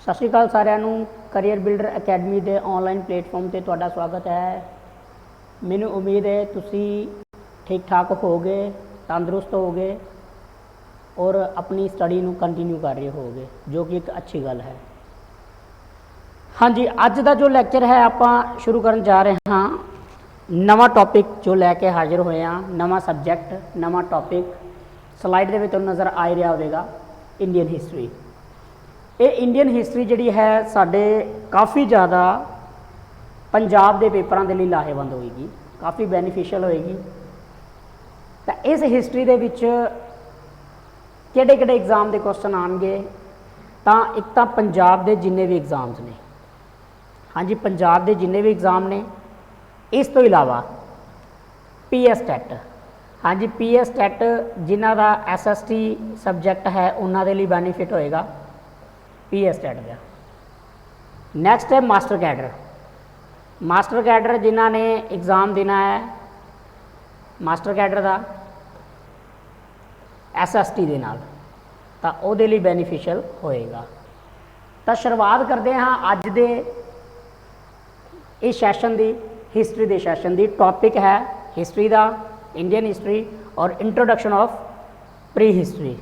सत श्री अकाल सारिਆਂ ਨੂੰ करियर बिल्डर अकैडमी के ऑनलाइन प्लेटफॉर्म पर तुहाडा स्वागत है। मैनू उम्मीद है तुसी ठीक ठाक होगे, तंदुरुस्त होगे और अपनी स्टडी नू कंटिन्यू कर रहे होगे, जो कि एक अच्छी गल है। हाँ जी, अज का जो लैक्चर है आप शुरू करन जा रहे हाँ। नवा टॉपिक जो लैके हाजिर होए हाँ, नवा सबजैक्ट नवा टॉपिक। स्लाइड दे विच तुहानूं नज़र आ ही रहा होगा इंडियन हिस्टरी। ये इंडियन हिस्टरी जिहड़ी है साडे काफ़ी ज़्यादा पंजाब के पेपरों के लिए लाहेवंद होएगी, काफ़ी बेनीफिशियल होएगी। तो इस हिस्टरी दे विच किहड़े-किहड़े एग्जाम के क्वेश्चन आएंगे, तो एक तो पंजाब के जिन्ने भी एग्जाम्स ने, हाँ जी पंजाब के जिन्ने भी एग्जाम ने, इस तो इलावा PS टैट, हाँ जी PS टैट जिन्हों का SST सबजैक्ट है उन्होंने लिए बेनीफिट होएगा PS टैट का। नैक्सट है मास्टर कैडर। मास्टर कैडर जिन्हों ने एग्ज़ाम देना है मास्टर कैडर का SST के नाल, तो ਉਹਦੇ ਲਈ बेनीफिशियल होएगा। तो शुरुआत करते हाँ अज दे इस सैशन की, हिस्टरी के सैशन की। टॉपिक है हिस्टरी का, इंडियन हिस्टरी और इंट्रोडक्शन ऑफ प्री हिस्टरी।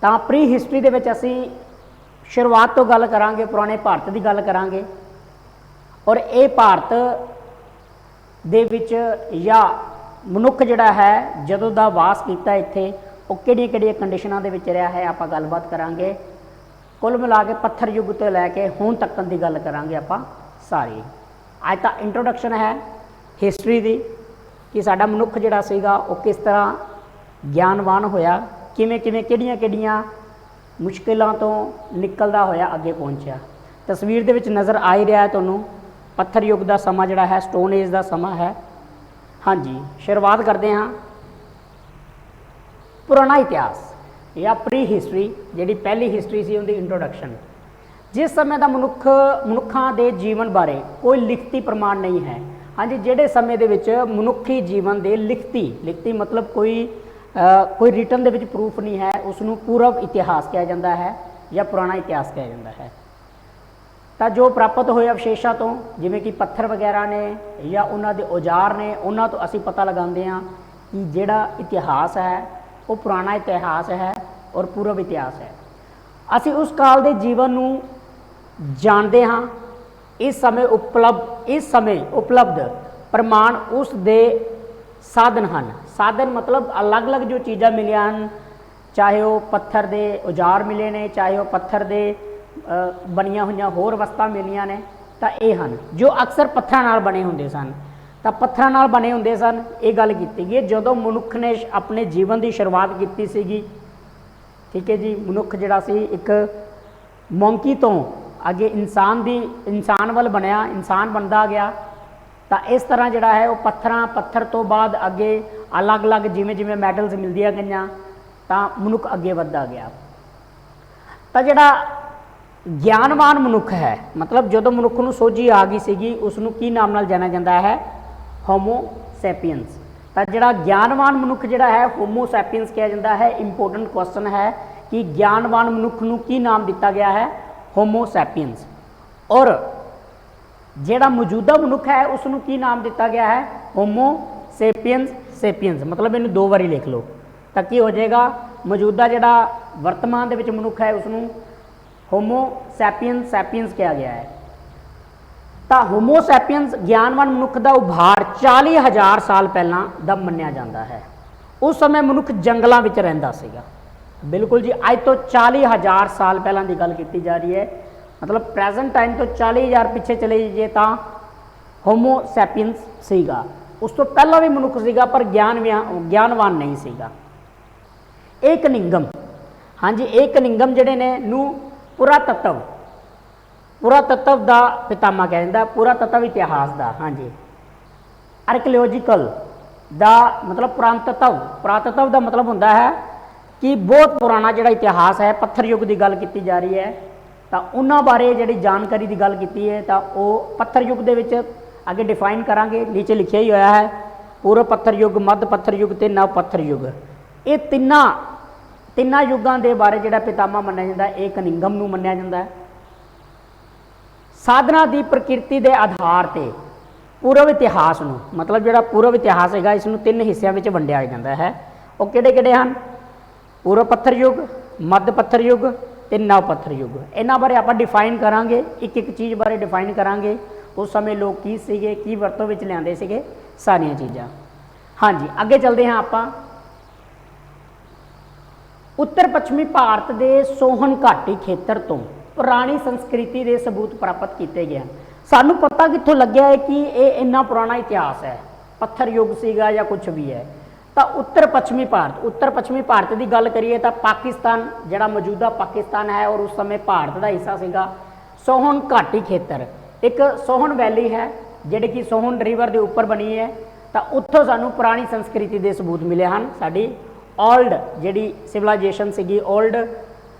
तो प्री हिस्टरी के विच असी शुरुआत तो गल करांगे, पुराने भारत की गल करांगे और ये भारत दे विच या मनुख जिहड़ा है जदों दा वास कीता इत्थे वो किहड़ियां कंडीशनां दे विच रहा है आप गलबात करांगे। कुल मिला के पत्थर युग तो लैके हुण तक की गल करांगे आप सारी। अज तो इंट्रोडक्शन है हिस्टरी की कि साडा मनुख जिहड़ा सीगा वो किस तरह ज्ञानवान होया, किवें किवें किहड़ियां मुश्किलों तो निकलदा होया अगे पहुंचा। तस्वीर दे विच नज़र आ ही रहा है तुहानूं पत्थर युग का समा जिहड़ा है, स्टोन एज का समा है। हाँ जी, शुरुआत करते हैं पुराना इतिहास या प्री हिस्टरी, जिहड़ी पहली हिस्टरी सी उनकी इंट्रोडक्शन। जिस समय का मनुखों के जीवन बारे कोई लिखती प्रमाण नहीं है। हाँ जी, जिहड़े समय दे विच मनुखी जीवन के लिखती मतलब कोई रिटन दे विच प्रूफ नहीं है, उसनूं पूर्व इतिहास कहा जाता है या पुराना इतिहास कहा जाता है। तो जो प्राप्त होए अवशेषों तो जिवें कि पत्थर वगैरह ने या उन्हां दे औजार ने, उन्हां तो असीं पता लगाते हैं कि जिहड़ा इतिहास है वो पुराना इतिहास है और पूर्व इतिहास है। असीं उस काल के जीवन नूं जानते हाँ। इस समय उपलब्ध प्रमाण उस दे साधन हैं। साधन मतलब अलग अलग जो चीज़ां मिलियां हैं, चाहे वो पत्थर के औजार मिले ने, चाहे वो पत्थर के बनिया हुई होर वस्तां मिलियां ने, तो ये हैं जो अक्सर पत्थरां नाल बने हुंदे सन। तो पत्थरां नाल बने हुंदे सन, ये गल कीती गई जदों मनुख ने अपने जीवन की शुरुआत की सीगी। ठीक है जी, मनुख जिहड़ा सी एक मोंकी तो अगे इंसान वाल बनया, इंसान बनता गया। तो इस तरह जिहड़ा है वो पत्थर तो बाद अगे अलग अलग जिमें जिमें मैडल्स मिलदियां गईयां तो मनुख अगे वधदा गया। तो जिहड़ा ज्ञानवान मनुख है, मतलब जो मनुख नूं सोझी आ गई सीगी, उसनूं की नाम नाल जाना जाता है? Homo sapiens. तो जिहड़ा ज्ञानवान मनुख जिहड़ा है होमो सैपियंस कहा जाता है। इंपोर्टेंट क्वेश्चन है कि ज्ञानवान मनुख नूं की नाम दिता गया है? Homo sapiens. और जिहड़ा मौजूदा मनुख है उसनूं की नाम दिता गया है? होमो सेपियंस। मतलब इन्हूं दो बारी लिख लो तो की हो जाएगा? मौजूदा जिहड़ा वर्तमान दे विच मनुख है उसनूं होमो सैपियंस कहा गया है। तो होमो सैपियंस ज्ञानवान मनुख का उभार 40,000 साल पहलां दा मन्निया जाता है। उस समय मनुख जंगलों में रहिंदा सीगा। बिल्कुल जी, अज तो 40,000 साल पहलां की गल की जा रही है। मतलब प्रेजेंट टाइम तो 40,000 पिछे चले जाइए तो होमो सैपियंस सीगा। उस तो पहला भी मनुख सीगा पर ज्ञानवान नहीं सीगा। एक निंगम, हाँ जी, एक निंगम जिहड़े ने नूं पुरातत्व का पितामा कहा जाता है, पुरातत्व इतिहास का। हाँ जी, आर्कियोलॉजिकल का मतलब पुरातत्व का मतलब होंदा है कि बहुत पुराना जिहड़ा इतिहास है, पत्थर युग की गल की जा रही है। तो उन्होंने बारे जी जानकारी की गल की है तो वह पत्थर युग के अगे डिफाइन करांगे। नीचे लिखिया ही होया है पूर्व पत्थर युग, मध्य पत्थर युग ते नव पत्थर युग। ये तिन्ना युगों के बारे जो पितामा मन्या जाता है, एक कनिंगम नूं मन्या जाता है। ਸਾਧਨਾ ਦੀ ਪ੍ਰਕਿਰਤੀ ਦੇ ਆਧਾਰ ਤੇ ਪੂਰਵ ਇਤਿਹਾਸ ਨੂੰ, ਮਤਲਬ ਜਿਹੜਾ ਪੂਰਵ ਇਤਿਹਾਸ ਹੈਗਾ ਇਸ ਨੂੰ ਤਿੰਨ ਹਿੱਸਿਆਂ ਵਿੱਚ ਵੰਡਿਆ ਜਾਂਦਾ ਹੈ। ਉਹ ਕਿਹੜੇ ਕਿਹੜੇ ਹਨ? ਪੂਰਵ ਪੱਥਰ ਯੁੱਗ, ਮੱਧ ਪੱਥਰ ਯੁੱਗ ਤੇ ਨਵ ਪੱਥਰ ਯੁੱਗ। ਇਹਨਾਂ ਬਾਰੇ ਆਪਾਂ ਡਿਫਾਈਨ ਕਰਾਂਗੇ, ਇੱਕ ਇੱਕ ਚੀਜ਼ ਬਾਰੇ ਡਿਫਾਈਨ ਕਰਾਂਗੇ। ਉਸ ਸਮੇਂ ਲੋਕ ਕੀ ਸੀਗੇ, ਕੀ ਵਰਤੋਂ ਵਿੱਚ ਲਿਆਂਦੇ ਸੀਗੇ, ਸਾਰੀਆਂ ਚੀਜ਼ਾਂ। ਹਾਂਜੀ, ਅੱਗੇ ਚੱਲਦੇ ਹਾਂ ਆਪਾਂ। ਉੱਤਰ ਪੱਛਮੀ ਭਾਰਤ ਦੇ ਸੋਹਨ ਘਾਟੀ ਖੇਤਰ ਤੋਂ ਪੁਰਾਣੀ ਸੰਸਕ੍ਰਿਤੀ ਦੇ ਸਬੂਤ ਪ੍ਰਾਪਤ ਕੀਤੇ ਗਏ ਹਨ। ਸਾਨੂੰ ਪਤਾ ਕਿੱਥੋਂ ਲੱਗਿਆ ਹੈ ਕਿ ਇਹ ਇੰਨਾ ਪੁਰਾਣਾ ਇਤਿਹਾਸ ਹੈ, ਪੱਥਰ ਯੁੱਗ ਸੀਗਾ ਜਾਂ ਕੁਝ ਵੀ ਹੈ? ਤਾਂ ਉੱਤਰ ਪੱਛਮੀ ਭਾਰਤ ਦੀ ਗੱਲ ਕਰੀਏ ਤਾਂ ਪਾਕਿਸਤਾਨ, ਜਿਹੜਾ ਮੌਜੂਦਾ ਪਾਕਿਸਤਾਨ ਹੈ ਔਰ ਉਸ ਸਮੇਂ ਭਾਰਤ ਦਾ ਹਿੱਸਾ ਸੀਗਾ। ਸੋਹਨ ਘਾਟੀ ਖੇਤਰ, ਇੱਕ ਸੋਹਨ ਵੈਲੀ ਹੈ ਜਿਹੜੀ ਕਿ ਸੋਹਨ ਰਿਵਰ ਦੇ ਉੱਪਰ ਬਣੀ ਹੈ। ਤਾਂ ਉੱਥੋਂ ਸਾਨੂੰ ਪੁਰਾਣੀ ਸੰਸਕ੍ਰਿਤੀ ਦੇ ਸਬੂਤ ਮਿਲੇ ਹਨ। ਸਾਡੀ ਓਲਡ ਜਿਹੜੀ ਸਿਵਲਾਈਜੇਸ਼ਨ ਸੀਗੀ, ਓਲਡ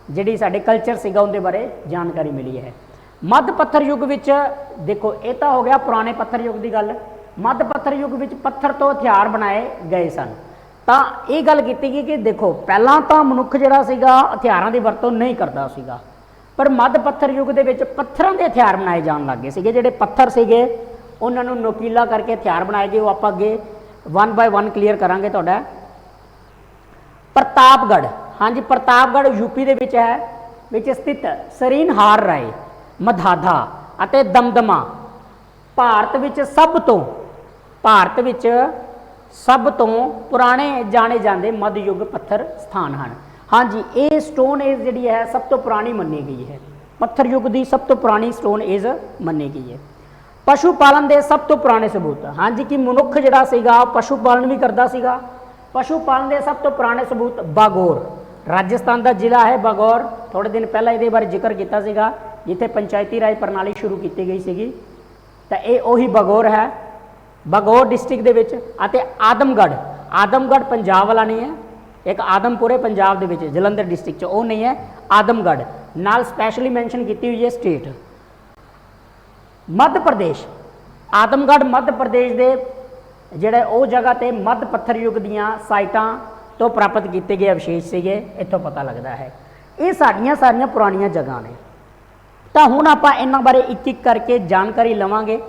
ਜਿਹੜੀ ਸਾਡੇ ਕਲਚਰ ਸੀਗਾ, ਉਹਦੇ ਬਾਰੇ ਜਾਣਕਾਰੀ ਮਿਲੀ ਹੈ। ਮੱਧ ਪੱਥਰ ਯੁੱਗ ਵਿੱਚ ਦੇਖੋ, ਇਹ ਤਾਂ ਹੋ ਗਿਆ ਪੁਰਾਣੇ ਪੱਥਰ ਯੁੱਗ ਦੀ ਗੱਲ। ਮੱਧ ਪੱਥਰ ਯੁੱਗ ਵਿੱਚ ਪੱਥਰ ਤੋਂ ਹਥਿਆਰ ਬਣਾਏ ਗਏ ਸਨ। ਤਾਂ ਇਹ ਗੱਲ ਕੀਤੀ ਗਈ ਕਿ ਦੇਖੋ, ਪਹਿਲਾਂ ਤਾਂ ਮਨੁੱਖ ਜਿਹੜਾ ਸੀਗਾ ਹਥਿਆਰਾਂ ਦੀ ਵਰਤੋਂ ਨਹੀਂ ਕਰਦਾ ਸੀਗਾ, ਪਰ ਮੱਧ ਪੱਥਰ ਯੁੱਗ ਦੇ ਵਿੱਚ ਪੱਥਰਾਂ ਦੇ ਹਥਿਆਰ ਬਣਾਏ ਜਾਣ ਲੱਗ ਗਏ ਸੀਗੇ। ਜਿਹੜੇ ਪੱਥਰ ਸੀਗੇ ਉਹਨਾਂ ਨੂੰ ਨੋਕੀਲਾ ਕਰਕੇ ਹਥਿਆਰ ਬਣਾਏ ਗਏ। ਉਹ ਆਪਾਂ ਅੱਗੇ 1 ਬਾਏ 1 ਕਲੀਅਰ ਕਰਾਂਗੇ ਤੁਹਾਡਾ। ਪ੍ਰਤਾਪਗੜ੍ਹ, ਹਾਂਜੀ, ਪ੍ਰਤਾਪਗੜ੍ਹ ਯੂਪੀ ਦੇ ਵਿੱਚ ਹੈ, ਵਿੱਚ ਸਥਿਤ ਸਰੀਨਹਾਰ ਰਾਏ, ਮਧਾਧਾ ਅਤੇ ਦਮਦਮਾ ਭਾਰਤ ਵਿੱਚ ਸਭ ਤੋਂ ਪੁਰਾਣੇ ਜਾਣੇ ਜਾਂਦੇ ਮੱਧ ਯੁੱਗ ਪੱਥਰ ਸਥਾਨ ਹਨ। ਹਾਂਜੀ, ਇਹ ਸਟੋਨ ਏਜ ਜਿਹੜੀ ਹੈ ਸਭ ਤੋਂ ਪੁਰਾਣੀ ਮੰਨੀ ਗਈ ਹੈ, ਪੱਥਰ ਯੁੱਗ ਦੀ ਸਭ ਤੋਂ ਪੁਰਾਣੀ ਸਟੋਨ ਏਜ ਮੰਨੀ ਗਈ ਹੈ। ਪਸ਼ੂ ਪਾਲਣ ਦੇ ਸਭ ਤੋਂ ਪੁਰਾਣੇ ਸਬੂਤ, ਹਾਂਜੀ, ਕਿ ਮਨੁੱਖ ਜਿਹੜਾ ਸੀਗਾ ਪਸ਼ੂ ਪਾਲਣ ਵੀ ਕਰਦਾ ਸੀਗਾ। ਪਸ਼ੂ ਪਾਲਣ ਦੇ ਸਭ ਤੋਂ ਪੁਰਾਣੇ ਸਬੂਤ ਬਾਗੌਰ, ਰਾਜਸਥਾਨ ਦਾ ਜ਼ਿਲ੍ਹਾ ਹੈ ਬਾਗੌਰ। ਥੋੜੇ ਦਿਨ ਪਹਿਲਾਂ ਇਹਦੇ ਬਾਰੇ ਜ਼ਿਕਰ ਕੀਤਾ ਸੀਗਾ, ਜਿੱਥੇ ਪੰਚਾਇਤੀ ਰਾਜ ਪ੍ਰਣਾਲੀ ਸ਼ੁਰੂ ਕੀਤੀ ਗਈ ਸੀਗੀ। ਤਾਂ ਇਹ ਉਹੀ ਬਾਗੌਰ ਹੈ, ਬਾਗੌਰ ਡਿਸਟ੍ਰਿਕਟ ਦੇ ਵਿੱਚ। ਅਤੇ ਆਦਮਗੜ੍ਹ ਪੰਜਾਬ ਵਾਲਾ ਨਹੀਂ ਹੈ, ਇੱਕ ਆਦਮਪੁਰ ਹੈ ਪੰਜਾਬ ਦੇ ਵਿੱਚ, ਜਲੰਧਰ ਡਿਸਟ੍ਰਿਕਟ 'ਚ, ਉਹ ਨਹੀਂ ਹੈ। ਆਦਮਗੜ੍ਹ ਨਾਲ ਸਪੈਸ਼ਲੀ ਮੈਂਸ਼ਨ ਕੀਤੀ ਹੋਈ ਹੈ ਸਟੇਟ। ਮੱਧ ਪ੍ਰਦੇਸ਼, ਆਦਮਗੜ੍ਹ ਮੱਧ ਪ੍ਰਦੇਸ਼ ਦੇ ਜਿਹੜੇ ਉਹ ਜਗ੍ਹਾ 'ਤੇ ਮੱਧ ਪੱਥਰ ਯੁੱਗ ਦੀਆਂ ਸਾਈਟਾਂ ਤੋਂ ਪ੍ਰਾਪਤ ਕੀਤੇ ਗਏ ਅਵਸ਼ੇਸ਼ ਸੀਗੇ, ਇੱਥੋਂ ਪਤਾ ਲੱਗਦਾ ਹੈ। ਇਹ ਸਾਰੀਆਂ ਪੁਰਾਣੀਆਂ ਜਗ੍ਹਾ ਨੇ। ਤਾਂ ਹੁਣ ਆਪਾਂ ਇਹਨਾਂ ਬਾਰੇ ਇੱਕ ਇੱਕ ਕਰਕੇ ਜਾਣਕਾਰੀ ਲਵਾਂਗੇ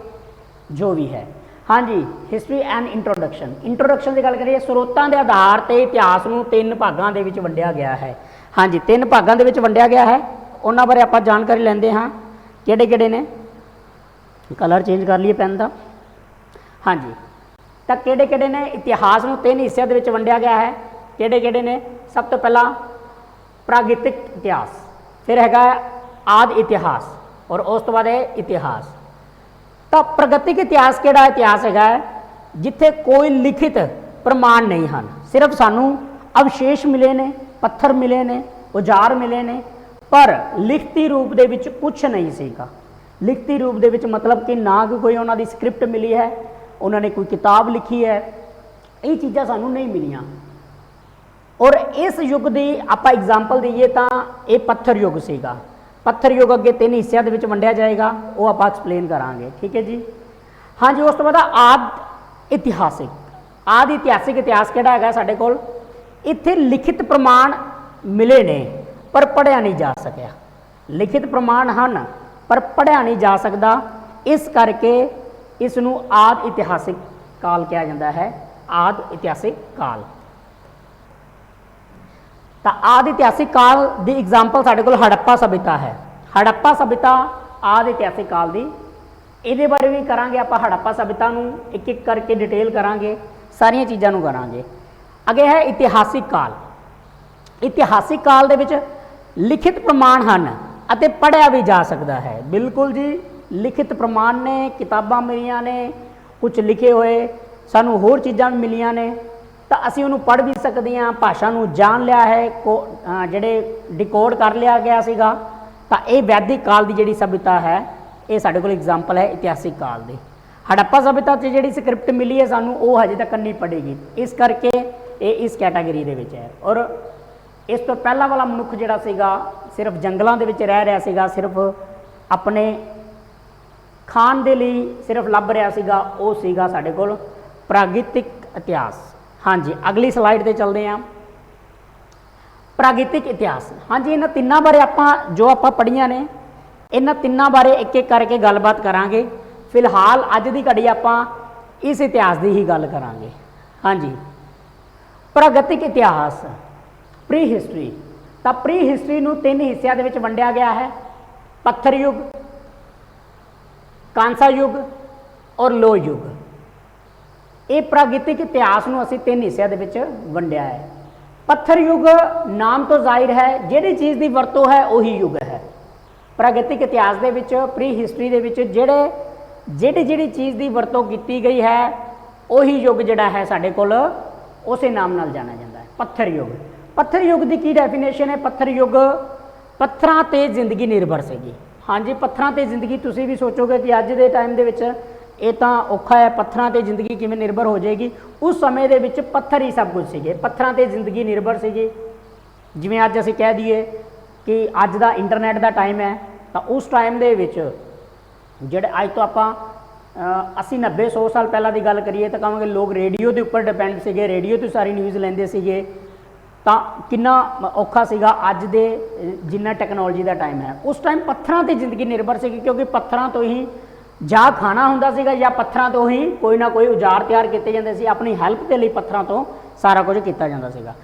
ਜੋ ਵੀ ਹੈ। ਹਾਂਜੀ, ਹਿਸਟਰੀ ਐਂਡ ਇੰਟਰੋਡਕਸ਼ਨ ਦੀ ਗੱਲ ਕਰੀਏ, ਸਰੋਤਾਂ ਦੇ ਆਧਾਰ ਤੇ ਇਤਿਹਾਸ ਨੂੰ 3 ਭਾਗਾਂ ਦੇ ਵਿੱਚ ਵੰਡਿਆ ਗਿਆ ਹੈ। ਹਾਂਜੀ, 3 ਭਾਗਾਂ ਦੇ ਵਿੱਚ ਵੰਡਿਆ ਗਿਆ ਹੈ। ਉਹਨਾਂ ਬਾਰੇ ਆਪਾਂ ਜਾਣਕਾਰੀ ਲੈਂਦੇ ਹਾਂ। ਕਿਹੜੇ ਕਿਹੜੇ ਨੇ? ਕਲਰ ਚੇਂਜ ਕਰ ਲਈਏ ਪੈਨ ਦਾ। ਹਾਂਜੀ, ਤਾਂ ਕਿਹੜੇ ਕਿਹੜੇ ਨੇ? ਇਤਿਹਾਸ ਨੂੰ 3 ਹਿੱਸਿਆਂ ਦੇ ਵਿੱਚ ਵੰਡਿਆ ਗਿਆ ਹੈ। ਕਿਹੜੇ ਕਿਹੜੇ ਨੇ? ਸਭ ਤੋਂ ਪਹਿਲਾਂ ਪ੍ਰਾਗਿਤਿਕ ਇਤਿਹਾਸ, ਫਿਰ ਹੈਗਾ ਆਦਿ ਇਤਿਹਾਸ, ਔਰ ਉਸ ਤੋਂ ਬਾਅਦ ਹੈ ਇਤਿਹਾਸ। ਤਾਂ ਪ੍ਰਾਗਿਤਿਕ ਇਤਿਹਾਸ ਕਿਹੜਾ ਇਤਿਹਾਸ ਹੈਗਾ ਜਿੱਥੇ ਕੋਈ ਲਿਖਿਤ ਪ੍ਰਮਾਣ ਨਹੀਂ ਹਨ, ਸਿਰਫ ਸਾਨੂੰ ਅਵਸ਼ੇਸ਼ ਮਿਲੇ ਨੇ, ਪੱਥਰ ਮਿਲੇ ਨੇ, ਔਜ਼ਾਰ ਮਿਲੇ ਨੇ, ਪਰ ਲਿਖਤੀ ਰੂਪ ਦੇ ਵਿੱਚ ਕੁਛ ਨਹੀਂ ਸੀਗਾ। ਲਿਖਤੀ ਰੂਪ ਦੇ ਵਿੱਚ ਮਤਲਬ ਕਿ ਨਾ ਕੋਈ ਉਹਨਾਂ ਦੀ ਸਕ੍ਰਿਪਟ ਮਿਲੀ ਹੈ, ਉਹਨਾਂ ਨੇ ਕੋਈ ਕਿਤਾਬ ਲਿਖੀ ਹੈ, ਇਹ ਚੀਜ਼ਾਂ ਸਾਨੂੰ ਨਹੀਂ ਮਿਲੀਆਂ। ਔਰ ਇਸ ਯੁੱਗ ਦੀ ਆਪਾਂ ਐਗਜ਼ਾਮਪਲ ਦਈਏ ਤਾਂ ਇਹ ਪੱਥਰ ਯੁੱਗ ਸੀਗਾ। ਪੱਥਰ ਯੁੱਗ ਅੱਗੇ 3 ਹਿੱਸਿਆਂ ਦੇ ਵਿੱਚ ਵੰਡਿਆ ਜਾਏਗਾ, ਉਹ ਆਪਾਂ ਐਕਸਪਲੇਨ ਕਰਾਂਗੇ। ਠੀਕ ਹੈ ਜੀ। ਹਾਂਜੀ, ਉਸ ਤੋਂ ਬਾਅਦ ਆਦਿ ਇਤਿਹਾਸਿਕ ਇਤਿਹਾਸ ਕਿਹੜਾ ਹੈਗਾ ਸਾਡੇ ਕੋਲ? ਇੱਥੇ ਲਿਖਿਤ ਪ੍ਰਮਾਣ ਮਿਲੇ ਨੇ ਪਰ ਪੜ੍ਹਿਆ ਨਹੀਂ ਜਾ ਸਕਿਆ। ਲਿਖਿਤ ਪ੍ਰਮਾਣ ਹਨ ਪਰ ਪੜ੍ਹਿਆ ਨਹੀਂ ਜਾ ਸਕਦਾ, ਇਸ ਕਰਕੇ ਇਸ ਨੂੰ ਆਦਿ ਇਤਿਹਾਸਿਕ ਕਾਲ ਕਿਹਾ ਜਾਂਦਾ ਹੈ। ਆਦਿ ਇਤਿਹਾਸਿਕ ਕਾਲ। ਤਾਂ ਆਦਿ ਇਤਿਹਾਸਿਕ ਕਾਲ ਦੀ ਐਗਜ਼ਾਮਪਲ ਸਾਡੇ ਕੋਲ ਹੜੱਪਾ ਸਭਿਅਤਾ ਹੈ। ਹੜੱਪਾ ਸਭਿਅਤਾ ਆਦਿ ਇਤਿਹਾਸਿਕ ਕਾਲ ਦੀ, ਇਹਦੇ ਬਾਰੇ ਵੀ ਕਰਾਂਗੇ ਆਪਾਂ। ਹੜੱਪਾ ਸਭਿਅਤਾ ਨੂੰ ਇੱਕ ਇੱਕ ਕਰਕੇ ਡਿਟੇਲ ਕਰਾਂਗੇ, ਸਾਰੀਆਂ ਚੀਜ਼ਾਂ ਨੂੰ ਕਰਾਂਗੇ। ਅੱਗੇ ਹੈ ਇਤਿਹਾਸਿਕ ਕਾਲ। ਇਤਿਹਾਸਿਕ ਕਾਲ ਦੇ ਵਿੱਚ ਲਿਖਿਤ ਪ੍ਰਮਾਣ ਹਨ ਅਤੇ ਪੜ੍ਹਿਆ ਵੀ ਜਾ ਸਕਦਾ ਹੈ। ਬਿਲਕੁਲ ਜੀ, ਲਿਖਿਤ ਪ੍ਰਮਾਣ ਨੇ, ਕਿਤਾਬਾਂ ਮਿਲੀਆਂ ਨੇ, ਕੁਝ ਲਿਖੇ ਹੋਏ, ਸਾਨੂੰ ਹੋਰ ਚੀਜ਼ਾਂ ਵੀ ਮਿਲੀਆਂ ਨੇ, ਤਾਂ ਅਸੀਂ ਉਹਨੂੰ ਪੜ੍ਹ ਵੀ ਸਕਦੇ ਹਾਂ, ਭਾਸ਼ਾ ਨੂੰ ਜਾਣ ਲਿਆ ਹੈ, ਜਿਹੜੇ ਡਿਕੋਡ ਕਰ ਲਿਆ ਗਿਆ ਸੀਗਾ। ਤਾਂ ਇਹ ਵੈਦਿਕ ਕਾਲ ਦੀ ਜਿਹੜੀ ਸਭਿਅਤਾ ਹੈ, ਇਹ ਸਾਡੇ ਕੋਲ ਐਗਜ਼ਾਮਪਲ ਹੈ ਇਤਿਹਾਸਿਕ ਕਾਲ ਦੀ। ਹੜੱਪਾ ਸਭਿਅਤਾ 'ਚ ਜਿਹੜੀ ਸਕ੍ਰਿਪਟ ਮਿਲੀ ਹੈ ਸਾਨੂੰ, ਉਹ ਹਜੇ ਤੱਕ ਨਹੀਂ ਪੜ੍ਹੇਗੀ, ਇਸ ਕਰਕੇ ਇਹ ਇਸ ਕੈਟਾਗਰੀ ਦੇ ਵਿੱਚ ਹੈ। ਔਰ ਇਸ ਤੋਂ ਪਹਿਲਾਂ ਵਾਲਾ ਮਨੁੱਖ ਜਿਹੜਾ ਸੀਗਾ ਸਿਰਫ ਜੰਗਲਾਂ ਦੇ ਵਿੱਚ ਰਹਿ ਰਿਹਾ ਸੀਗਾ, ਸਿਰਫ ਆਪਣੇ ਖਾਣ ਦੇ ਲਈ ਸਿਰਫ ਲੱਭ ਰਿਹਾ ਸੀਗਾ, ਉਹ ਸੀਗਾ ਸਾਡੇ ਕੋਲ ਪ੍ਰਾਗਿਤਿਕ ਇਤਿਹਾਸ। ਹਾਂਜੀ, ਅਗਲੀ ਸਲਾਈਡ ਤੇ ਚੱਲਦੇ ਹਾਂ। ਪ੍ਰਾਗਿਤਿਕ ਇਤਿਹਾਸ, ਹਾਂਜੀ, ਇਹਨਾਂ ਤਿੰਨਾਂ ਬਾਰੇ ਆਪਾਂ ਪੜ੍ਹੀਆਂ ਨੇ, इन्हां तिन्नां बारे एक एक करके गलबात करांगे। फिलहाल अज की घड़ी आपां इस इतिहास की ही गल करांगे। हाँ जी, प्रागतिक इतिहास प्री हिस्टरी। तो प्री हिस्टरी नूं तीन हिस्सों के वंडिया गया है, पत्थर युग, कांसा युग और लोह युग। ये प्रागतिक इतिहास नूं असीं तीन हिस्सों के वंडिया है। पत्थर युग नाम तो जाहिर है जिहड़ी चीज़ की वरतों है वही युग है। प्रागतिक इतिहास के विच प्री हिस्टरी के विच जिहड़ी चीज़ की वरतों की गई है वही युग जिहड़ा है साडे कोल उस नाम नाल जाना जाता है, पत्थर युग। पत्थर युग की की डेफिनेशन है? पत्थर युग पत्थरां ते जिंदगी निर्भर सीगी। हाँ जी, पत्थरां ते जिंदगी, तुसीं भी सोचोगे कि अज के टाइम दे विच ये तो औखा है, पत्थरां ते जिंदगी किवें निर्भर हो जाएगी। उस समय दे विच पत्थर ही सब कुछ सीगे, पत्थरां ते जिंदगी निर्भर सीगी। जिवें अज असीं कह दईए कि अज दा इंटरनेट का टाइम है, तो उस टाइम दे विच जिहड़े अज तो आपां 80-90-100 साल पहला की गल करिए तो कहांगे लोग रेडियो के उपर डिपेंड सीगे, रेडियो तो सारी न्यूज़ लेंदे सीगे। तो कितना औखा सीगा अज दे जिन्ना टैक्नोलॉजी का टाइम है, उस टाइम पत्थरां ते जिंदगी निर्भर सी, क्योंकि पत्थरां तो ही जा खाना हुंदा सीगा या पत्थरां तो ही कोई ना कोई औजार तैयार किए जाते सी, अपनी हैल्प के लिए पत्थरां तो सारा कुछ किया जाता सीगा।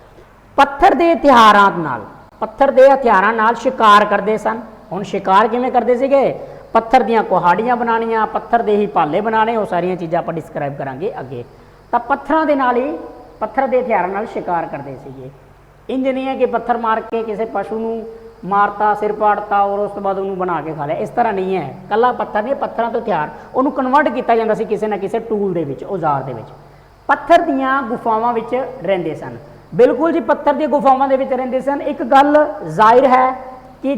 पत्थर के हथियारां नाल, पत्थर के हथियारां नाल शिकार करते सन। हुण शिकार किवें करते सीगे? पत्थर दीयां कुहाड़ियां बनानियां, पत्थर दे ही भाले बनाने, वो सारियां चीज़ां आपां डिस्क्राइब करांगे अगे। तो पत्थरां दे नाल ही, पत्थर के हथियारां नाल शिकार करते सीगे। इंज नहीं है कि पत्थर मार के किसी पशु नूं मारता, सिर पाड़ता और उस तो बाद उन्होंने बना के खा लिया, इस तरह नहीं है। कला पत्थर नहीं, पत्थरों तो हथियार उन्होंने कन्वर्ट किया जाता सी किसी ना किसी टूल दे विच, औजार दे विच। पत्थर दीयां गुफावां विच रहिंदे सन, बिल्कुल जी पत्थर दी गुफावां दे विच रहिंदे सन। एक गल जाहिर है कि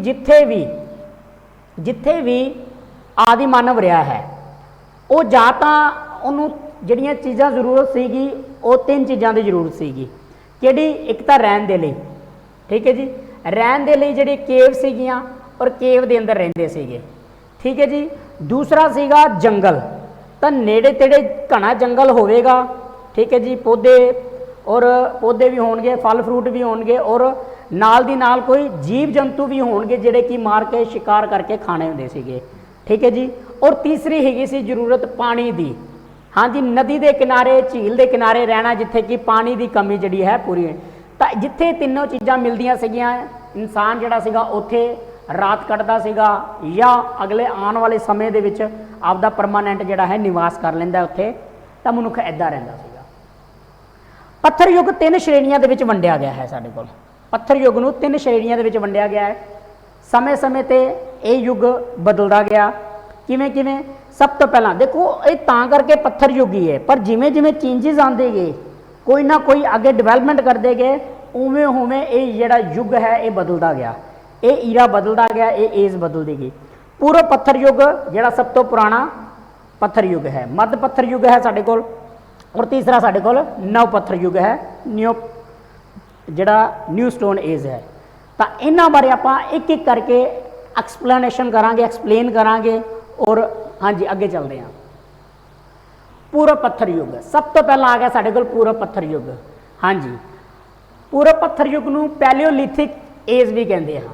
जिथे भी आदि मानव रहा है वो जां तां उहनूं जिहड़ियां चीज़ां जरूरत सीगी वो तीन चीज़ां की जरूरत सीगी। किहड़ी? एक तो रहन दे लई, ठीक है जी, रहन दे लई जिहड़ी केव सीगियां और केव दे अंदर रहिंदे सीगे, ठीक है जी। दूसरा सीगा जंगल, तो नेड़े तेड़े घना जंगल होवेगा, ठीक है जी, पौधे भी होणगे, फल फ्रूट भी होणगे और नाल दी नाल कोई जीव जंतु भी होणगे जिहड़े कि मार के शिकार करके खाने हुंदे सीगे, ठीक है जी। और तीसरी हैगी सी जरूरत पानी दी। हाँ जी, नदी के किनारे, झील के किनारे रहना जिथे कि पानी की कमी जिहड़ी है पूरी है। तो जिथे तीनों चीज़ां मिलदियां सीगियां, इंसान जिहड़ा सीगा उत्थे रात कटदा सीगा या अगले आने वाले समय दे विच आपदा परमानेंट जिहड़ा है निवास कर लैंदा उत्थे, तां मनुख इदां रहिंदा सीगा। पत्थर युग तीन श्रेणियां दे विच वंडिया गया है साडे कोल। पत्थर युग नूं तीन श्रेणियां दे विच वंडिया गया है। समय समय ते ये युग बदलदा गया। किवें किवें? सब तो पहला देखो ये तां करके पत्थर युग ही है, पर जिमें जिमें चेंजिज आते गए, कोई ना कोई आगे डिवेलपमेंट करते गए, उवें उवें ये जिहड़ा युग है ये बदलता गया, ये ईरा बदलता गया, ये एज बदलती गई। पूर्व पत्थर युग जिहड़ा सब तो पुराना पत्थर युग है, मध्य पत्थर युग है साडे कोल, और तीसरा साडे कोल नव पत्थर युग है, जिहड़ा न्यू स्टोन एज है। तो इन्हां बारे आपां एक एक करके एक्सप्लेनेशन करांगे, एक्सप्लेन करांगे और हाँ जी अगे चलते हैं। पूर्व पत्थर युग सब तो पहला आ गया साडे कोल पूर्व पत्थर युग। हाँ जी, पूर्व पत्थर युग नूं पैलियोलिथिक एज भी कहते हैं।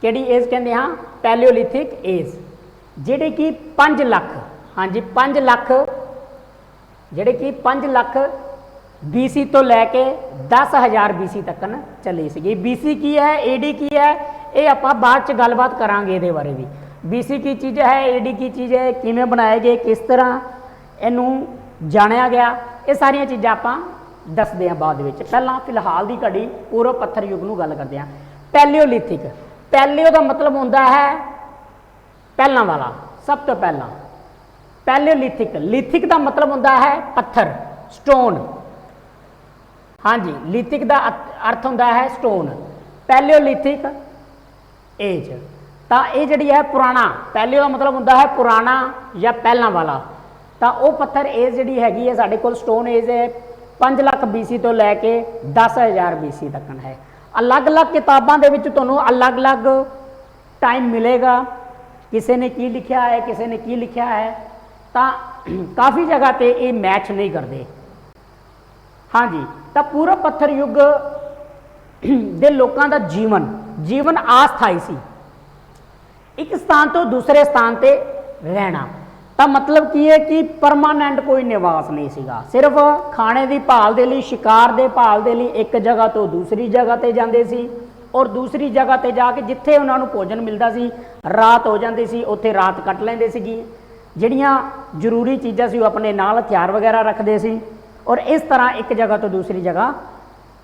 किहड़ी एज कहते हैं? पैलियोलिथिक एज, जिहड़ी कि 5 लाख, हाँ जी 5 लाख, जिहड़ी कि 5 लाख BC तो लैके 10,000 BC तक चली सी। BC की है, AD की है, ये आपां बाद च गलबात करांगे इहदे बारे भी। BC की चीज़ है, AD की चीज़ है, किवें बनाए गए, किस तरह इनू जानिया गया, ये सारिया चीज़ां आपां दसदे हैं बाद विच। पहलां फिलहाल की घड़ी पूर्व पत्थर युग नूं गल करते हैं। पैलियोलिथिक, पैलियो का मतलब होंदा है पहलां वाला, सब तो पहला। पैलियोलिथिक, लिथिक का मतलब होंदा है पत्थर, स्टोन। हाँ जी, लिथिक का अर्थ होंदा है स्टोन। पैलियोलिथिक एज, तो ये जिहड़ी है पुराना, पैलियो का मतलब होंदा है पुराना या पहला वाला। तो वो पत्थर एज जिहड़ी हैगी है साडे कोल स्टोन एज है 5 लाख BC तो लैके 10,000 BC तक है। अलग अलग किताबों के विच तुहानूं अलग अलग टाइम मिलेगा, किसी ने की लिखा है, किसी ने की लिखा है, तो काफ़ी जगह पे ये मैच नहीं करते। हाँ जी, तो पूर्व पत्थर युग दे लोगों का जीवन अस्थाई सी। ਇੱਕ ਸਥਾਨ ਤੋਂ ਦੂਸਰੇ ਸਥਾਨ ਤੇ ਰਹਿਣਾ। ਤਾਂ ਮਤਲਬ ਕੀ ਹੈ ਕਿ ਪਰਮਾਨੈਂਟ ਕੋਈ ਨਿਵਾਸ ਨਹੀਂ ਸੀਗਾ, ਸਿਰਫ ਖਾਣੇ ਦੀ ਭਾਲ ਦੇ ਲਈ, ਸ਼ਿਕਾਰ ਦੇ ਭਾਲ ਦੇ ਲਈ ਇੱਕ ਜਗ੍ਹਾ ਤੋਂ ਦੂਸਰੀ ਜਗ੍ਹਾ ਤੇ ਜਾਂਦੇ ਸੀ, ਔਰ ਦੂਸਰੀ ਜਗ੍ਹਾ ਤੇ ਜਾ ਕੇ ਜਿੱਥੇ ਉਹਨਾਂ ਨੂੰ ਭੋਜਨ ਮਿਲਦਾ ਸੀ, ਰਾਤ ਹੋ ਜਾਂਦੀ ਸੀ, ਉੱਥੇ ਰਾਤ ਕੱਟ ਲੈਂਦੇ ਸੀਗੇ। ਜਿਹੜੀਆਂ ਜ਼ਰੂਰੀ ਚੀਜ਼ਾਂ ਸੀ ਉਹ ਆਪਣੇ ਨਾਲ ਹਥਿਆਰ ਵਗੈਰਾ ਰੱਖਦੇ ਸੀ, ਔਰ ਇਸ ਤਰ੍ਹਾਂ ਇੱਕ ਜਗ੍ਹਾ ਤੋਂ ਦੂਸਰੀ ਜਗ੍ਹਾ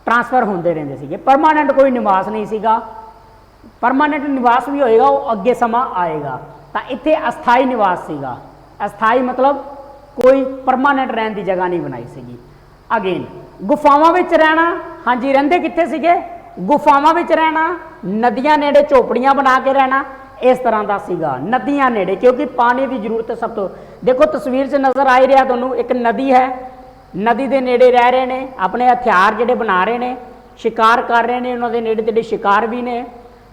ਟ੍ਰਾਂਸਫਰ ਹੁੰਦੇ ਰਹਿੰਦੇ ਸੀਗੇ। ਪਰਮਾਨੈਂਟ ਕੋਈ ਨਿਵਾਸ ਨਹੀਂ ਸੀਗਾ। ਪਰਮਾਨੈਂਟ ਨਿਵਾਸ ਵੀ ਹੋਏਗਾ ਉਹ ਅੱਗੇ ਸਮਾਂ ਆਏਗਾ। ਤਾਂ ਇੱਥੇ ਅਸਥਾਈ ਨਿਵਾਸ ਸੀਗਾ। ਅਸਥਾਈ ਮਤਲਬ ਕੋਈ ਪਰਮਾਨੈਂਟ ਰਹਿਣ ਦੀ ਜਗ੍ਹਾ ਨਹੀਂ ਬਣਾਈ ਸੀਗੀ। ਅਗੇਨ ਗੁਫਾਵਾਂ ਵਿੱਚ ਰਹਿਣਾ। ਹਾਂਜੀ, ਰਹਿੰਦੇ ਕਿੱਥੇ ਸੀਗੇ? ਗੁਫਾਵਾਂ ਵਿੱਚ ਰਹਿਣਾ, ਨਦੀਆਂ ਨੇੜੇ ਝੋਪੜੀਆਂ ਬਣਾ ਕੇ ਰਹਿਣਾ, ਇਸ ਤਰ੍ਹਾਂ ਦਾ ਸੀਗਾ। ਨਦੀਆਂ ਨੇੜੇ, ਕਿਉਂਕਿ ਪਾਣੀ ਦੀ ਜ਼ਰੂਰਤ ਸਭ ਤੋਂ, ਦੇਖੋ ਤਸਵੀਰ 'ਚ ਨਜ਼ਰ ਆ ਹੀ ਰਿਹਾ ਤੁਹਾਨੂੰ, ਇੱਕ ਨਦੀ ਹੈ, ਨਦੀ ਦੇ ਨੇੜੇ ਰਹਿ ਰਹੇ ਨੇ, ਆਪਣੇ ਹਥਿਆਰ ਜਿਹੜੇ ਬਣਾ ਰਹੇ ਨੇ, ਸ਼ਿਕਾਰ ਕਰ ਰਹੇ ਨੇ, ਉਹਨਾਂ ਦੇ ਨੇੜੇ ਤੇੜੇ ਸ਼ਿਕਾਰ ਵੀ ਨੇ।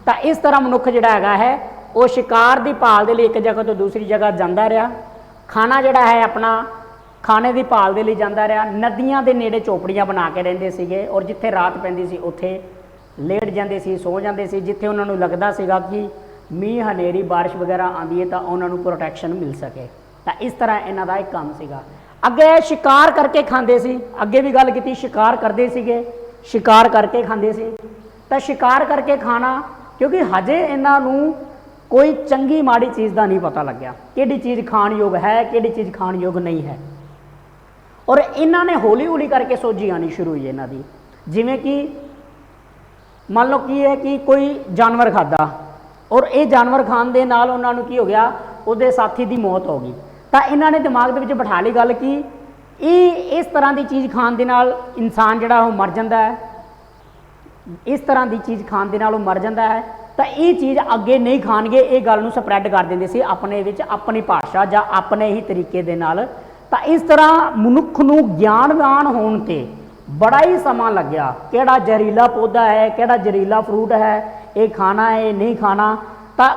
ਤਾਂ ਇਸ ਤਰ੍ਹਾਂ ਮਨੁੱਖ ਜਿਹੜਾ ਹੈਗਾ ਹੈ ਉਹ ਸ਼ਿਕਾਰ ਦੀ ਭਾਲ ਦੇ ਲਈ ਇੱਕ ਜਗ੍ਹਾ ਤੋਂ ਦੂਸਰੀ ਜਗ੍ਹਾ ਜਾਂਦਾ ਰਿਹਾ। ਖਾਣਾ ਜਿਹੜਾ ਹੈ ਆਪਣਾ ਖਾਣੇ ਦੀ ਭਾਲ ਦੇ ਲਈ ਜਾਂਦਾ ਰਿਹਾ। ਨਦੀਆਂ ਦੇ ਨੇੜੇ ਝੋਪੜੀਆਂ ਬਣਾ ਕੇ ਰਹਿੰਦੇ ਸੀਗੇ, ਔਰ ਜਿੱਥੇ ਰਾਤ ਪੈਂਦੀ ਸੀ ਉੱਥੇ ਲੇਟ ਜਾਂਦੇ ਸੀ, ਸੋ ਜਾਂਦੇ ਸੀ, ਜਿੱਥੇ ਉਹਨਾਂ ਨੂੰ ਲੱਗਦਾ ਸੀਗਾ ਕਿ ਮੀਂਹ ਹਨੇਰੀ ਬਾਰਿਸ਼ ਵਗੈਰਾ ਆਉਂਦੀ ਹੈ ਤਾਂ ਉਹਨਾਂ ਨੂੰ ਪ੍ਰੋਟੈਕਸ਼ਨ ਮਿਲ ਸਕੇ। ਤਾਂ ਇਸ ਤਰ੍ਹਾਂ ਇਹਨਾਂ ਦਾ ਇੱਕ ਕੰਮ ਸੀਗਾ। ਅੱਗੇ ਸ਼ਿਕਾਰ ਕਰਕੇ ਖਾਂਦੇ ਸੀ, ਅੱਗੇ ਵੀ ਗੱਲ ਕੀਤੀ, ਸ਼ਿਕਾਰ ਕਰਦੇ ਸੀਗੇ, ਸ਼ਿਕਾਰ ਕਰਕੇ ਖਾਂਦੇ ਸੀ। ਤਾਂ ਸ਼ਿਕਾਰ ਕਰਕੇ ਖਾਣਾ, ਕਿਉਂਕਿ ਹਜੇ ਇਹਨਾਂ ਨੂੰ ਕੋਈ ਚੰਗੀ ਮਾੜੀ ਚੀਜ਼ ਦਾ ਨਹੀਂ ਪਤਾ ਲੱਗਿਆ, ਕਿਹੜੀ ਚੀਜ਼ ਖਾਣਯੋਗ ਹੈ, ਕਿਹੜੀ ਚੀਜ਼ ਖਾਣਯੋਗ ਨਹੀਂ ਹੈ। ਔਰ ਇਹਨਾਂ ਨੇ ਹੌਲੀ ਹੌਲੀ ਕਰਕੇ ਸੋਝੀ ਆਉਣੀ ਸ਼ੁਰੂ ਹੋਈ ਇਹਨਾਂ ਦੀ। ਜਿਵੇਂ ਕਿ ਮੰਨ ਲਓ ਕੀ ਹੈ ਕਿ ਕੋਈ ਜਾਨਵਰ ਖਾਧਾ, ਔਰ ਇਹ ਜਾਨਵਰ ਖਾਣ ਦੇ ਨਾਲ ਉਹਨਾਂ ਨੂੰ ਕੀ ਹੋ ਗਿਆ, ਉਹਦੇ ਸਾਥੀ ਦੀ ਮੌਤ ਹੋ ਗਈ। ਤਾਂ ਇਹਨਾਂ ਨੇ ਦਿਮਾਗ ਦੇ ਵਿੱਚ ਬਿਠਾ ਲਈ ਗੱਲ ਕਿ ਇਹ ਇਸ ਤਰ੍ਹਾਂ ਦੀ ਚੀਜ਼ ਖਾਣ ਦੇ ਨਾਲ ਇਨਸਾਨ ਜਿਹੜਾ ਉਹ ਮਰ ਜਾਂਦਾ ਹੈ, ਇਸ ਤਰ੍ਹਾਂ ਦੀ ਚੀਜ਼ ਖਾਣ ਦੇ ਨਾਲ ਉਹ ਮਰ ਜਾਂਦਾ ਹੈ। ਤਾਂ ਇਹ ਚੀਜ਼ ਅੱਗੇ ਨਹੀਂ ਖਾਣਗੇ, ਇਹ ਗੱਲ ਨੂੰ ਸਪਰੈਡ ਕਰ ਦਿੰਦੇ ਸੀ ਆਪਣੇ ਵਿੱਚ, ਆਪਣੀ ਭਾਸ਼ਾ ਜਾਂ ਆਪਣੇ ਹੀ ਤਰੀਕੇ ਦੇ ਨਾਲ। ਤਾਂ ਇਸ ਤਰ੍ਹਾਂ ਮਨੁੱਖ ਨੂੰ ਗਿਆਨਵਾਨ ਹੋਣ 'ਤੇ ਬੜਾ ਹੀ ਸਮਾਂ ਲੱਗਿਆ। ਕਿਹੜਾ ਜ਼ਹਿਰੀਲਾ ਪੌਦਾ ਹੈ, ਕਿਹੜਾ ਜ਼ਹਿਰੀਲਾ ਫਰੂਟ ਹੈ, ਇਹ ਖਾਣਾ ਹੈ, ਇਹ ਨਹੀਂ ਖਾਣਾ। ਤਾਂ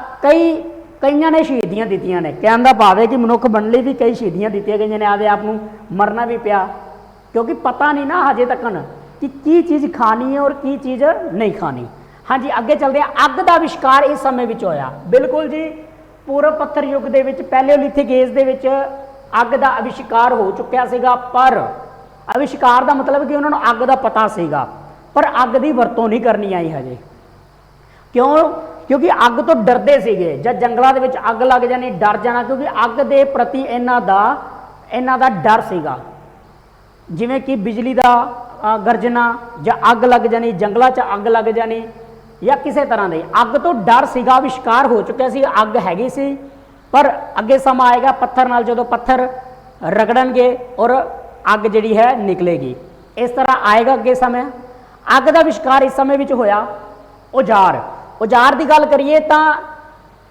ਕਈਆਂ ਨੇ ਸ਼ਹੀਦੀਆਂ ਦਿੱਤੀਆਂ ਨੇ। ਕਹਿਣ ਦਾ ਭਾਵ ਹੈ ਕਿ ਮਨੁੱਖ ਬਣਨ ਲਈ ਵੀ ਕਈ ਸ਼ਹੀਦੀਆਂ ਦਿੱਤੀਆਂ ਗਈਆਂ ਨੇ, ਆਪਦੇ ਆਪ ਨੂੰ ਮਰਨਾ ਵੀ ਪਿਆ, ਕਿਉਂਕਿ ਪਤਾ ਨਹੀਂ ਨਾ ਹਜੇ ਤੱਕਣ ਕਿ ਕੀ ਚੀਜ਼ ਖਾਣੀ ਹੈ ਔਰ ਕੀ ਚੀਜ਼ ਨਹੀਂ ਖਾਣੀ। ਹਾਂਜੀ, ਅੱਗੇ ਚੱਲਦੇ ਆ। ਅੱਗ ਦਾ ਅਵਿਸ਼ਕਾਰ ਇਸ ਸਮੇਂ ਵਿੱਚ ਹੋਇਆ। ਬਿਲਕੁਲ ਜੀ, ਪੂਰਵ ਪੱਥਰ ਯੁੱਗ ਦੇ ਵਿੱਚ, ਪੈਲੀਓਲਿਥਿਕ ਏਜ ਦੇ ਵਿੱਚ ਅੱਗ ਦਾ ਅਵਿਸ਼ਕਾਰ ਹੋ ਚੁੱਕਿਆ ਸੀਗਾ। ਪਰ ਅਵਿਸ਼ਕਾਰ ਦਾ ਮਤਲਬ ਕਿ ਉਹਨਾਂ ਨੂੰ ਅੱਗ ਦਾ ਪਤਾ ਸੀਗਾ, ਪਰ ਅੱਗ ਦੀ ਵਰਤੋਂ ਨਹੀਂ ਕਰਨੀ ਆਈ ਹਜੇ। ਕਿਉਂਕਿ ਅੱਗ ਤੋਂ ਡਰਦੇ ਸੀਗੇ। ਜਦ ਜੰਗਲਾਂ ਦੇ ਵਿੱਚ ਅੱਗ ਲੱਗ ਜਾਣੀ, ਡਰ ਜਾਣਾ, ਕਿਉਂਕਿ ਅੱਗ ਦੇ ਪ੍ਰਤੀ ਇਹਨਾਂ ਦਾ ਡਰ ਸੀਗਾ। ਜਿਵੇਂ ਕਿ ਬਿਜਲੀ ਦਾ ਗਰਜਣਾ, ਜਾਂ ਅੱਗ ਲੱਗ ਜਾਣੀ, ਜੰਗਲਾਂ 'ਚ ਅੱਗ ਲੱਗ ਜਾਣੀ, ਜਾਂ ਕਿਸੇ ਤਰ੍ਹਾਂ ਦੇ ਅੱਗ ਤੋਂ ਡਰ ਸੀਗਾ। ਅਵਿਸ਼ਕਾਰ ਹੋ ਚੁੱਕਿਆ ਸੀ, ਅੱਗ ਹੈਗੀ ਸੀ, ਪਰ ਅੱਗੇ ਸਮਾਂ ਆਏਗਾ ਪੱਥਰ ਨਾਲ, ਜਦੋਂ ਪੱਥਰ ਰਗੜਨਗੇ ਔਰ ਅੱਗ ਜਿਹੜੀ ਹੈ ਨਿਕਲੇਗੀ, ਇਸ ਤਰ੍ਹਾਂ ਆਏਗਾ ਅੱਗੇ ਸਮੇਂ। ਅੱਗ ਦਾ ਅਵਿਸ਼ਕਾਰ ਇਸ ਸਮੇਂ ਵਿੱਚ ਹੋਇਆ। ਔਜ਼ਾਰ ਦੀ ਗੱਲ ਕਰੀਏ ਤਾਂ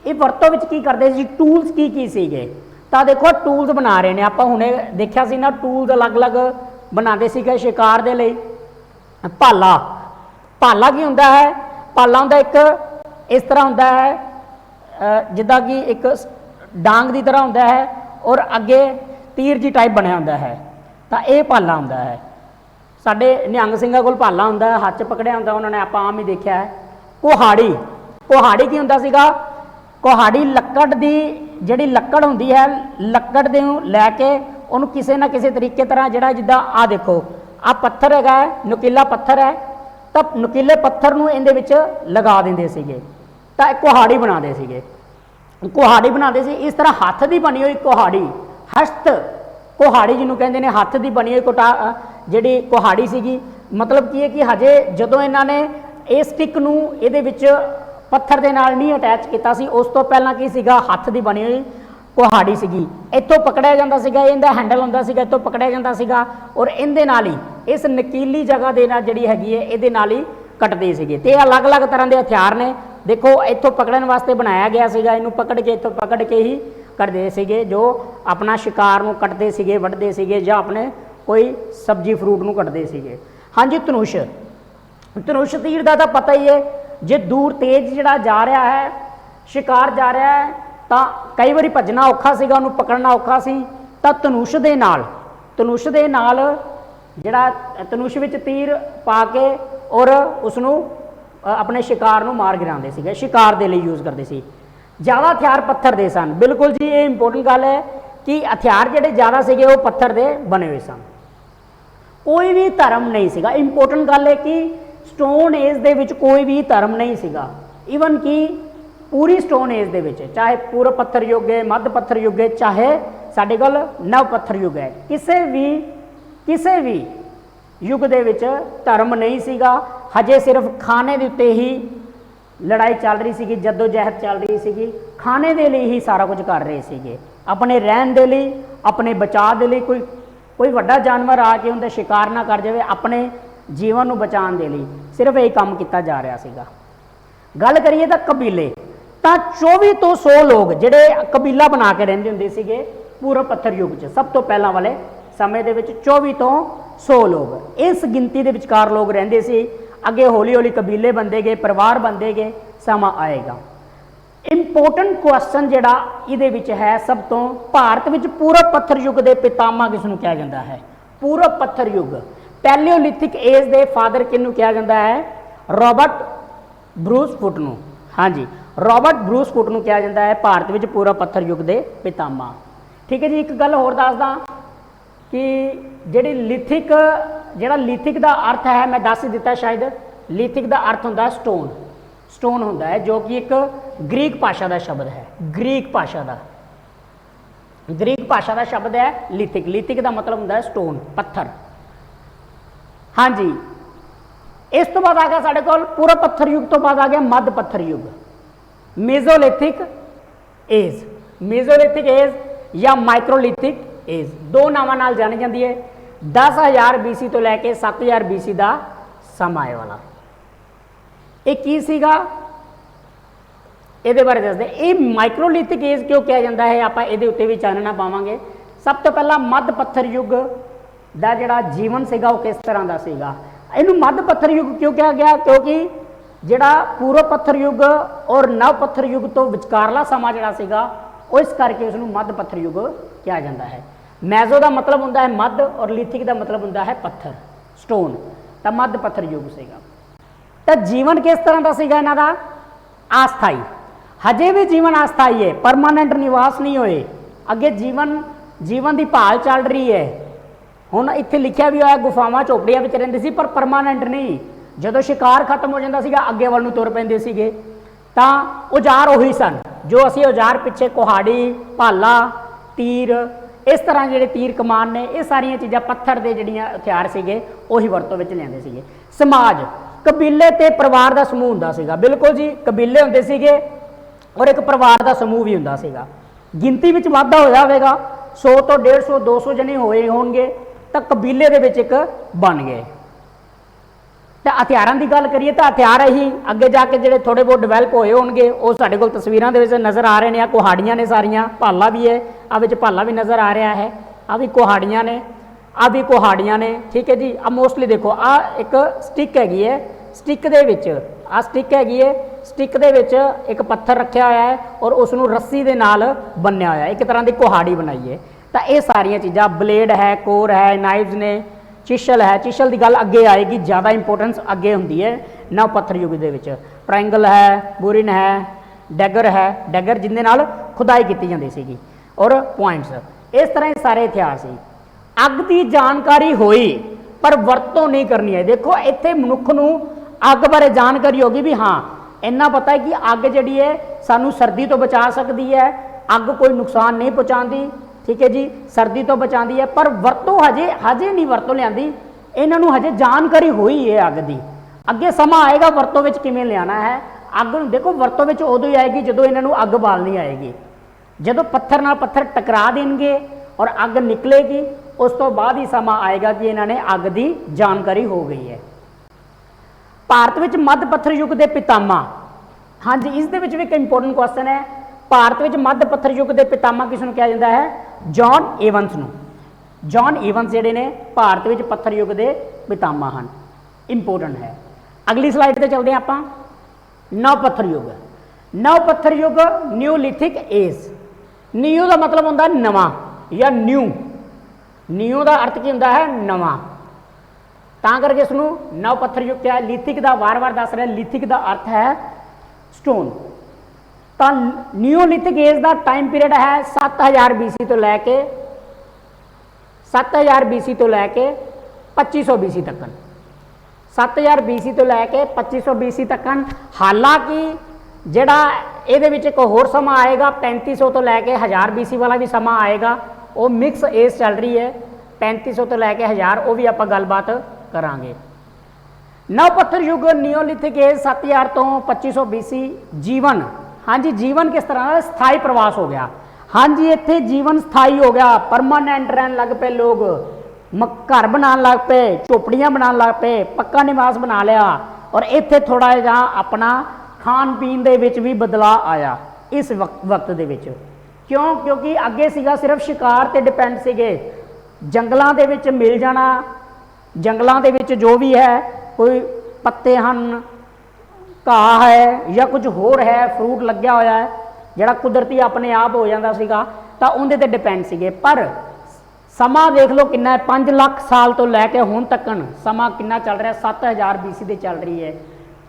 ਇਹ ਵਰਤੋਂ ਵਿੱਚ ਕੀ ਕਰਦੇ ਸੀ, ਟੂਲਸ ਕੀ ਸੀਗੇ। ਤਾਂ ਦੇਖੋ ਟੂਲਸ ਬਣਾ ਰਹੇ ਨੇ, ਆਪਾਂ ਹੁਣੇ ਦੇਖਿਆ ਸੀ ਨਾ, ਟੂਲਸ ਅਲੱਗ-ਅਲੱਗ ਬਣਾਉਂਦੇ ਸੀਗੇ ਸ਼ਿਕਾਰ ਦੇ ਲਈ। ਭਾਲਾ ਕੀ ਹੁੰਦਾ ਹੈ? ਭਾਲਾ ਹੁੰਦਾ ਇੱਕ ਇਸ ਤਰ੍ਹਾਂ ਹੁੰਦਾ ਹੈ, ਜਿੱਦਾਂ ਕਿ ਇੱਕ ਡਾਂਗ ਦੀ ਤਰ੍ਹਾਂ ਹੁੰਦਾ ਹੈ, ਔਰ ਅੱਗੇ ਤੀਰ ਜੀ ਟਾਈਪ ਬਣਿਆ ਹੁੰਦਾ ਹੈ। ਤਾਂ ਇਹ ਭਾਲਾ ਹੁੰਦਾ ਹੈ। ਸਾਡੇ ਨਿਹੰਗ ਸਿੰਘਾਂ ਕੋਲ ਭਾਲਾ ਹੁੰਦਾ ਹੈ, ਹੱਥ 'ਚ ਪਕੜਿਆ ਹੁੰਦਾ ਉਹਨਾਂ ਨੇ, ਆਪਾਂ ਆਮ ਹੀ ਦੇਖਿਆ ਹੈ। ਕੁਹਾੜੀ ਕੀ ਹੁੰਦਾ ਸੀਗਾ? ਕੁਹਾੜੀ ਲੱਕੜ ਦੀ, ਜਿਹੜੀ ਲੱਕੜ ਹੁੰਦੀ ਹੈ, ਲੱਕੜ ਦੇ ਨੂੰ ਲੈ ਕੇ ਉਹਨੂੰ ਕਿਸੇ ਨਾ ਕਿਸੇ ਤਰੀਕੇ ਤਰ੍ਹਾਂ, ਜਿਹੜਾ ਜਿੱਦਾਂ ਆਹ ਦੇਖੋ, ਆਹ ਪੱਥਰ ਹੈਗਾ, ਨੁਕੀਲਾ ਪੱਥਰ ਹੈ, ਤਾਂ ਨੁਕੀਲੇ ਪੱਥਰ ਨੂੰ ਇਹਦੇ ਵਿੱਚ ਲਗਾ ਦਿੰਦੇ ਸੀਗੇ, ਤਾਂ ਕੁਹਾੜੀ ਬਣਾਉਂਦੇ ਸੀਗੇ। ਇਸ ਤਰ੍ਹਾਂ ਹੱਥ ਦੀ ਬਣੀ ਹੋਈ ਕੁਹਾੜੀ, ਹਸਤ ਕੁਹਾੜੀ ਜਿਹਨੂੰ ਕਹਿੰਦੇ ਨੇ, ਹੱਥ ਦੀ ਬਣੀ ਹੋਈ ਜਿਹੜੀ ਕੁਹਾੜੀ ਸੀਗੀ। ਮਤਲਬ ਕੀ ਹੈ ਕਿ ਹਜੇ ਜਦੋਂ ਇਹਨਾਂ ਨੇ ਇਹ ਸਟਿਕ ਨੂੰ ਇਹਦੇ ਵਿੱਚ ਪੱਥਰ ਦੇ ਨਾਲ ਨਹੀਂ ਅਟੈਚ ਕੀਤਾ ਸੀ, ਉਸ ਤੋਂ ਪਹਿਲਾਂ ਕੀ ਸੀਗਾ, ਹੱਥ ਦੀ ਬਣੀ ਹੋਈ ਕੁਹਾੜੀ ਸੀਗੀ। ਇੱਥੋਂ ਪਕੜਿਆ ਜਾਂਦਾ ਸੀਗਾ, ਇਹਦਾ ਹੈਂਡਲ ਹੁੰਦਾ ਸੀਗਾ, ਇੱਥੋਂ ਪਕੜਿਆ ਜਾਂਦਾ ਸੀਗਾ, ਔਰ ਇਹਦੇ ਨਾਲ ਹੀ, ਇਸ ਨਕੀਲੀ ਜਗ੍ਹਾ ਦੇ ਨਾਲ ਜਿਹੜੀ ਹੈਗੀ ਹੈ, ਇਹਦੇ ਨਾਲ ਹੀ ਕੱਟਦੇ ਸੀਗੇ। ਤੇ ਅਲੱਗ-ਅਲੱਗ ਤਰ੍ਹਾਂ ਦੇ ਹਥਿਆਰ ਨੇ, ਦੇਖੋ ਇੱਥੋਂ ਪਕੜਨ ਵਾਸਤੇ ਬਣਾਇਆ ਗਿਆ ਸੀਗਾ, ਇਹਨੂੰ ਪਕੜ ਕੇ ਇੱਥੋਂ ਪਕੜ ਕੇ ਹੀ ਕਰਦੇ ਸੀਗੇ, ਜੋ ਆਪਣਾ ਸ਼ਿਕਾਰ ਨੂੰ ਕੱਟਦੇ ਸੀਗੇ, ਵੱਢਦੇ ਸੀਗੇ, ਜਾਂ ਆਪਣੇ ਕੋਈ ਸਬਜ਼ੀ ਫਰੂਟ ਨੂੰ ਕੱਟਦੇ ਸੀਗੇ। ਹਾਂਜੀ, ਧਨੁਸ਼ ਤੀਰ ਦਾ ਤਾਂ ਪਤਾ ਹੀ ਹੈ, ਜੇ ਦੂਰ ਤੇਜ਼ ਜਿਹੜਾ ਜਾ ਰਿਹਾ ਹੈ, ਸ਼ਿਕਾਰ ਜਾ ਰਿਹਾ ਹੈ, ਤਾਂ ਕਈ ਵਾਰੀ ਭੱਜਣਾ ਔਖਾ ਸੀਗਾ, ਉਹਨੂੰ ਪਕੜਨਾ ਔਖਾ ਸੀ। ਤਾਂ ਧਨੁਸ਼ ਦੇ ਨਾਲ ਜਿਹੜਾ ਧਨੁਸ਼ ਵਿੱਚ ਤੀਰ ਪਾ ਕੇ ਔਰ ਉਸਨੂੰ ਆਪਣੇ ਸ਼ਿਕਾਰ ਨੂੰ ਮਾਰ ਗਿਰਾਉਂਦੇ ਸੀਗੇ, ਸ਼ਿਕਾਰ ਦੇ ਲਈ ਯੂਜ਼ ਕਰਦੇ ਸੀ। ज़्यादा हथियार पत्थर दे सन। बिल्कुल जी, ये इंपोर्टेंट गल है कि हथियार जिहड़े ज़्यादा सीगे वो पत्थर दे बने हुए सन। कोई भी धर्म नहीं सीगा। इंपोर्टेंट गल है कि स्टोन एज दे विच कोई भी धर्म नहीं सीगा। ईवन कि पूरी स्टोन एज दे विच, चाहे पूर्व पत्थर युग है, मध्य पत्थर युग है, चाहे साडे कोल नव पत्थर युग है, किसी भी युग दे विच धर्म नहीं सीगा। हजे सिर्फ खाने दे उत्ते ही लड़ाई चल रही सी, जद्दोजहद चल रही सी, खाने दे लिए ही सारा कुछ कर रहे थे, अपने रहन दे लिए, अपने बचाव दे लिए। कोई वड्डा जानवर आके उनका शिकार ना कर जाए, अपने जीवन को बचाने दे लिए सिर्फ यही काम किया जा रहा सीगा। गल करिए तो कबीले, तो 24 तो 100 लोग जिहड़े कबीला बना के रहिंदे हुंदे सीगे पूर्व पत्थर युग च, सब तो पहला वाले समय दे विच 24 तो 100 लोग इस गिनती के विचकार लोग रहिंदे सी। अगे हौली हौली कबीले बनते गए, परिवार बनते गए, समा आएगा। इंपोर्टेंट क्वेश्चन जिहड़ा इहदे विच है सब तो, भारत विच पूर्व पत्थर युग के पितामह किसनूं कहा जाता है? पूर्व पत्थर युग पैलियोलिथिक एज के फादर किनूं कहा जाता है? रॉबर्ट ब्रूस फुट नूं। हाँ जी, रॉबर्ट ब्रूस फुट नूं कहा जाता है भारत विच पूर्व पत्थर युग के पितामह। ठीक है जी। एक गल होर दसदा कि जिहड़ी लिथिक, जिहड़ा लिथिक का अर्थ है मैं दस दिता शायद, लिथिक का अर्थ होंदा स्टोन, स्टोन होंदा है, जो कि एक ग्रीक भाषा का शब्द है। ग्रीक भाषा का शब्द है लिथिक। लिथिक का मतलब होंदा है स्टोन, पत्थर। हाँ जी। इस तो बाद आ गया साढ़े कोल पूर्व पत्थर युग, तो बाद आ गया मध्य पत्थर युग, मेसोलिथिक एज। मेसोलिथिक एज या माइक्रोलिथिक एज दो नावां नाल जानी जाती है। 10,000 BC तो लैके 7,000 BC का समा आए वाला। ये की सीगा, ये बारे दसदे। ये माइक्रोलिथिक एज क्यों कहा जाता है, आप ये उत्ते भी चानना पावांगे। सब तो पहला मध्य पत्थर युग का जिहड़ा जीवन सीगा वो किस तरह का सीगा। इनू मध्य पत्थर युग क्यों कहा गया? क्योंकि जिहड़ा पूर्व पत्थर युग और नव पत्थर युग तो विचकारला समा जिहड़ा सीगा वो इस करके उसनूं मध्य पत्थर युग कहा जाता है। मैजो का मतलब होंदा है मध्य और लिथिक का मतलब होंदा है पत्थर, स्टोन। तो मध्य पत्थर युग सीगा। तो जीवन किस तरह का सीगा इन्हां दा? अस्थाई। हजे भी जीवन अस्थाई है, परमानेंट निवास नहीं होए। अगे जीवन की भाल चल रही है। हुण इत्थे लिखिया भी होया गुफावां झोपड़ियां विच रहिंदे सी, पर परमानेंट नहीं। जदों शिकार खत्म हो जाता सीगा अगे वल नूं तुर पैंदे सीगे। तां औजार उही सन जो असीं औजार पिछे कुहाड़ी, भाला, तीर, इस तरह जिहड़े तीर कमान ने, ये सारियां चीज़ां पत्थर दे जिहड़ियां हथियार सीगे उही वरतों विच लिआंदे सीगे। समाज कबीले ते परिवार का समूह हुंदा सीगा। बिल्कुल जी, कबीले हुंदे सीगे और एक परिवार का समूह भी हुंदा सीगा। गिनती विच वाधा होया होवेगा, 100 तो 150 200 जने होए होणगे, तो कबीले दे विच एक बन गए। तो हथियारों की गल करिए तो हथियार ही अगे जाके जो थोड़े बहुत डिवेलप होए होणगे वो साडे कोल तस्वीरां दे विच नज़र आ रहे हैं। कुहाड़ियां ने सारियां, भाला भी है, आ विच भाला भी नज़र आ रहा है, आ भी कुहाड़ियां ने, आ भी कुहाड़ियां ने। ठीक है जी। आ मोस्टली देखो आ एक स्टिक हैगी है, स्टिक दे विच आ स्टिक हैगी है, स्टिक दे विच एक पत्थर रखा होया है और उसनूं रस्सी दे नाल बन्निया होया, एक तरह की कुहाड़ी बनाई है। तो ये सारियां चीज़ां, ब्लेड है, कोर है, नाइव्स ने, चिशल है। चिशल की गल अगे आएगी, ज़्यादा इंपोर्टेंस अगे होंदी है नव पत्थर युग दे विच। ट्रायंगल है, बुरिन है, डैगर है, डैगर जिंदे नाल खुदाई की जाती सी, और पॉइंट्स, इस तरह सारे हथियार सी। अग की जानकारी हुई पर वरतों नहीं करनी है। देखो इत्थे मनुख नूं अग बारे जानकारी होगी भी, हाँ इन्ना पता है कि अग जिहड़ी है सानू सर्दी तो बचा सकती है, अग कोई नुकसान नहीं पहुँचाती। ठीक है जी, सर्दी तो बचाती है, पर वरतों हजे नहीं वरतों लियांदी। इन्हां नूं हजे जानकारी हुई है अग की, अगे समा आएगा वरतों विच किवें लियाना है। अग देखो वरतों विच उदों ही आएगी जदों इन्हां नूं अग बालनी आएगी, जदों पत्थर नाल पत्थर टकरा देणगे और अग निकलेगी, उस तो बाद ही समा आएगा कि इन्हां ने अग की जानकारी हो गई है। भारत विच मध्य पत्थर युग के पितामह, हाँ जी, इस दे विच भी एक इंपोर्टेंट क्वेश्चन है। भारत विच मध्य पत्थर युग के पितामह किसनूं कहा जाता है? जॉन ईवंस नूं। जॉन ईवंस जिहड़े ने भारत विच पत्थर युग के पितामह हैं, इंपोर्टेंट है। अगली स्लाइड पे चलते हैं आपां। नव पत्थर युग। नव पत्थर युग न्यूलिथिक एज। न्यू का मतलब होंदा नवां या न्यू। न्यू का अर्थ की होंदा है नवां, तां करके इसनूं नव पत्थर युग क्या है। लिथिक का वार वार दस रहा, लिथिक का अर्थ है स्टोन। तो न्यूलिथिक एज का टाइम पीरियड है 7000 BC तो लैके 7000 BC तो लैके 2500 BC तक, 7000 BC तो लैके 2500 BC तक। हालांकि जिहड़ा ਇਹਦੇ ਵਿੱਚ एक होर समा आएगा 3500 तो लैके 1000 BC वाला भी समा आएगा, वो मिक्स एज चल रही है 3500 तो लैके 1000, वो भी आप गलबात करांगे। नव पत्थर युग नीओलिथिक एज 7000 तो 2500 BC। जीवन, हाँ जी, जीवन किस तरह का स्थाई प्रवास हो गया। हाँ जी, इत्थे जीवन स्थाई हो गया, परमानेंट रहन लग पे लोग, घर बनाने लग पे, झोपड़ियां बनाने लग पे, पक्का निवास बना लिया, और इत्थे थोड़ा जिहा अपना खान पीन दे विच भी बदलाव आया इस वक्त दे विच। क्यों? क्योंकि अगे सीगा सिर्फ शिकार ते डिपेंड सीगे, जंगलों के विच मिल जाना, जंगलों के विच जो भी है, कोई पत्ते हैं, घाह है या कुछ होर है, फ्रूट लग्या होया है जिहड़ा कुदरती अपने आप हो जाता सीगा, तां उहदे ते डिपेंड सीगे। पर समा देख लो कितना है, 5 लाख साल तो लैके हुण तकन समा कितना चल रहा है, 7000 BC दे चल रही है।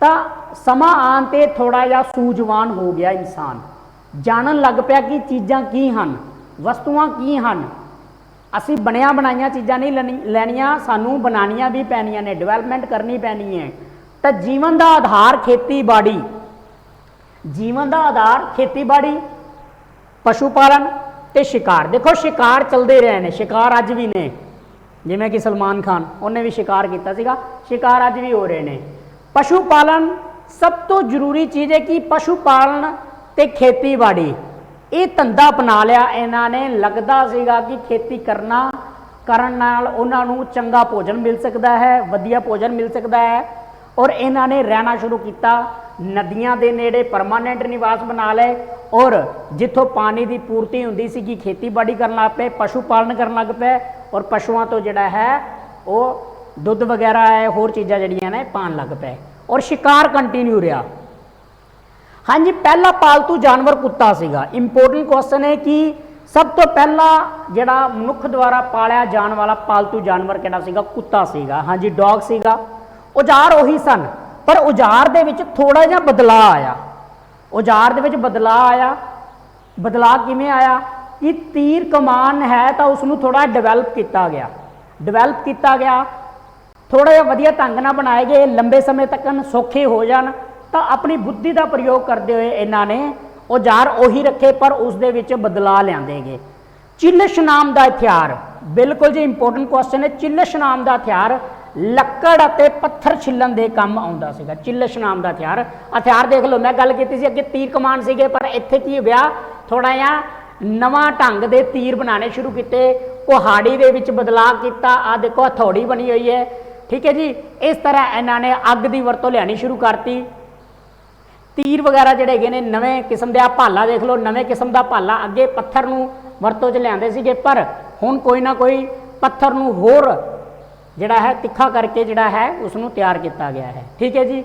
तो समा आन ते थोड़ा जिहा सूझवान हो गया इंसान, जानन लग पिया कि चीज़ां की हन, वस्तुआं की हन। असी बनिया बनाइया चीज़ां नहीं लैनियां, सानू बनानियां भी पैनियां ने, डिवेलपमेंट करनी पैनी है। तो जीवन का आधार खेतीबाड़ी, जीवन का आधार खेतीबाड़ी, पशु पालन ते शिकार। देखो शिकार चलते रहे हैं, शिकार अज भी ने, जिवें कि सलमान खान उन्हें भी शिकार किया सीगा, शिकार अज भी हो रहे हैं। पशु पालन सब तो जरूरी चीज़ है कि पशु पालन ते खेतीबाड़ी ये धंधा अपना लिया इन्हों ने। लगता सीगा कि खेती करन नाल उन्हां नूं चंगा भोजन मिल सकता है, वधिया भोजन मिल सकता है, और इन्हों ने रहना शुरू किया, नदियां दे नेड़े परमानेंट निवास बना ले, और जिथों पानी की पूर्ति हुंदी सीगी खेतीबाड़ी करन लग पे, पशु पालन करन लग पे, और पशुओं तो जिहड़ा है वो दुध वगैरह है, होर चीज़ां जिहड़ियां ने पान लग पे, और शिकार कंटिन्यू रहा। हाँ जी, पहला पालतू जानवर कुत्ता सीगा। इंपोर्टेंट क्वेश्चन है कि सब तो पहला जिहड़ा मनुख द्वारा पालिया जाने वाला पालतू जानवर किहड़ा सीगा? कुत्ता सीगा। हाँ जी, डॉग सीगा। औजार उही सन, पर औजार दे विच थोड़ा जिहा बदलाव आया, औजार दे विच बदलाव आया। बदलाव किवें आया कि तीर कमान है तो उसनूं थोड़ा डिवेलप किया गया, डिवेलप किया गया, थोड़ा जिहा वधिया ढंग नाल बनाए गए, लंबे समय तक सौखे हो जान, तो अपनी बुद्धि का प्रयोग करते हुए इन्हों ने औजार उही रखे, पर उस दे विच बदलाव लिआंदे गए। चिलश नाम का हथियार, बिल्कुल जी इंपोर्टेंट क्वेश्चन है। चिलश नाम का हथियार लक्कड़ अते पत्थर छिलन के काम आउंदा सीगा। चिलश नाम का हथियार, हथियार देख लो, मैं गल कीती सी अगे तीर कमान सीगे, पर इत्थे की हो गया, थोड़ा जिहा नवां ढंग दे तीर बनाने शुरू किए, कुहाड़ी दे विच बदलाव किया। आ देखो हथौड़ी बनी हुई है, ठीक है जी। इस तरह इन्होंने अग की वरतों लियानी शुरू करती। तीर वगैरह जिहड़े हैगे ने नवें किस्म के, भाला देख लो, नवें किस्म का भाला, अगे पत्थर नूं वरतों च लिआंदे सीगे, पर हुण कोई ना कोई पत्थर नूं होर जिहड़ा है तिखा करके जिहड़ा है उसनूं तैयार किया गया है, ठीक है जी।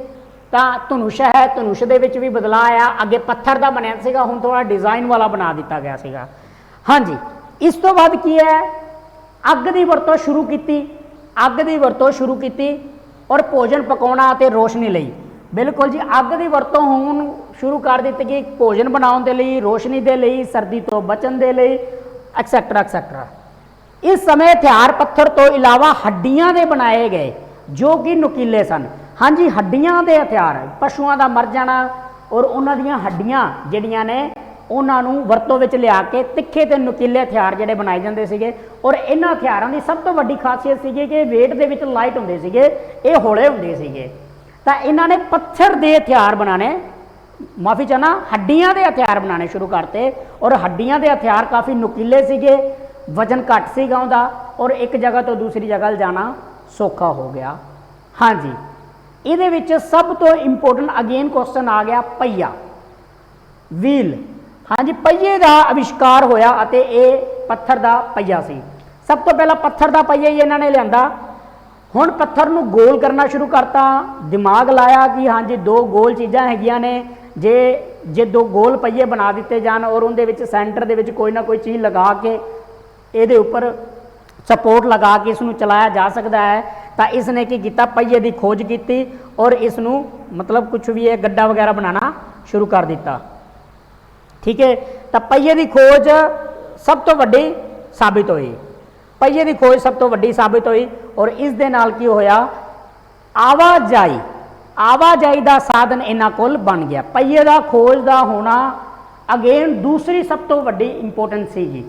तो धनुष है, धनुष दे विच भी बदलाव आया, अगे पत्थर का बनिया सीगा, हुण थोड़ा डिजाइन वाला बना दिता गया सीगा। हाँ जी, इस तो बाद की है, अग की वरतों शुरू की, अग की वरतों शुरू की, और भोजन पकाउणा ते रोशनी लई। बिल्कुल जी, अग की वरतों हुण शुरू कर दी गई भोजन बनाउण दे लई, रोशनी दे लई, सर्दी तो बचन दे लई, एक्सैक्ट्रा एक्सैक्ट्रा। इस समय हथियार पत्थर तो इलावा हड्डियां दे बनाए गए जो कि नुकीले सन। हाँ जी, हड्डियां दे हथियार, पशुओं का मर जाना और उन्हां दीयां हड्डियां जिहड़ियां ने उन्हां नूं वरतों विच लिया के तिखे ते नुकीले हथियार जिहड़े बनाए जांदे सीगे। और इन्हां हथियारां दी सब तो वड्डी खासियत सीगी कि वेट दे विच लाइट हुंदे सीगे, ये हौले हुंदे सीगे। तां इन्हां ने पत्थर दे हथियार बनाने, माफ़ी चाहना, हड्डियां दे हथियार बनाने शुरू करते, और हड्डियां दे हथियार काफ़ी नुकीले सीगे, वजन घट सीगा उहदा, और एक जगह तो दूसरी जगह जाना सौखा हो गया। हाँ जी, इहदे विच सब तो इंपोर्टेंट अगेन क्वेश्चन आ गया पहिया, व्हील। हाँ जी, पहिए का आविष्कार होया अते ये पत्थर का पहिया सी। सब तो पहला पत्थर का पहिया ही इन्होंने लिया। हुण पत्थर नूं गोल करना शुरू करता, दिमाग लाया कि हाँ जी दो गोल चीज़ां हैगियां ने, जे दो गोल पहिए बना दिते जान और उनदे विच सेंटर दे विच कोई ना कोई चीज़ लगा के इहदे उपर सपोर्ट लगा के इसनूं चलाया जा सकता है। तो इसने की किया, पहिए की खोज की और इसनूं मतलब कुछ भी है गड्ढा वगैरह बनाना शुरू कर दिता। ठीक है। तो पहिए की खोज सब तो वड्डी साबित हुई, पहिए की खोज सब तो वड्डी साबित हुई और इस दे नाल की होया, आवाजाई आवाजाई का साधन इन्हां कोल बन गया। पहिए का खोज का होना अगेन दूसरी सब तो वड्डी इंपोर्टेंट सीगी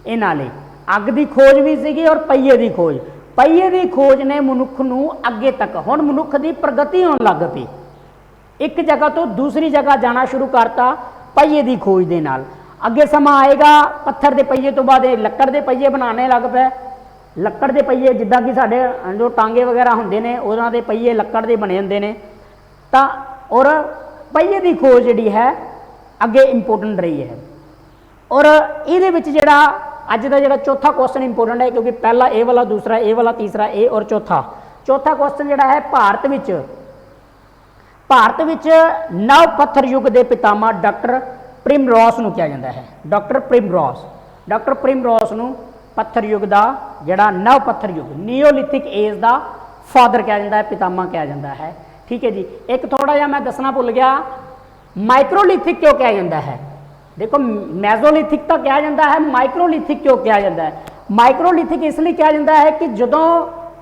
इन्हां लई। अग की खोज भी सीगी और पहिए की खोज, पहिए की खोज ने मनुख नूं अगे तक, हुण मनुख की प्रगति होण लग पई, एक जगह तो दूसरी जगह जाना शुरू करता पहिए की खोज के नाल। अगे समा आएगा पत्थर के पहिए तो बाद लक्कड़ के पहिए बनाने लग पे, लक्कड़ के पहिए जिद्दां कि साडे जो टांगे वगैरह होंदे ने उन्हां दे पहिए लक्कड़ के बने होंदे ने। तां और पहिए की खोज जिहड़ी है अगे इंपोर्टेंट रही है। और इहदे विच जिहड़ा अज दा जिहड़ा चौथा क्वेश्चन इंपोर्टेंट है, क्योंकि पहला ए वाला, दूसरा ए वाला, तीसरा ए और चौथा क्वेश्चन जिहड़ा है भारत विच नव पत्थर युग के पितामह डॉक्टर प्रिमरॉस नूं कहा जाता है। डॉक्टर प्रिमरॉस नूं पत्थर युग का जिहड़ा नव पत्थर युग नियोलिथिक एज का फादर कहा जाता है, पितामह कहा जाता है। ठीक है जी। एक थोड़ा जिहा मैं दसना भुल गया, माइक्रोलिथिक क्यों कहा जाता है। देखो मेजोलिथिक तो कहा जाता है, माइक्रोलिथिक क्यों कहा जाता है। माइक्रोलिथिक इसलिए कहा जाता है कि जदों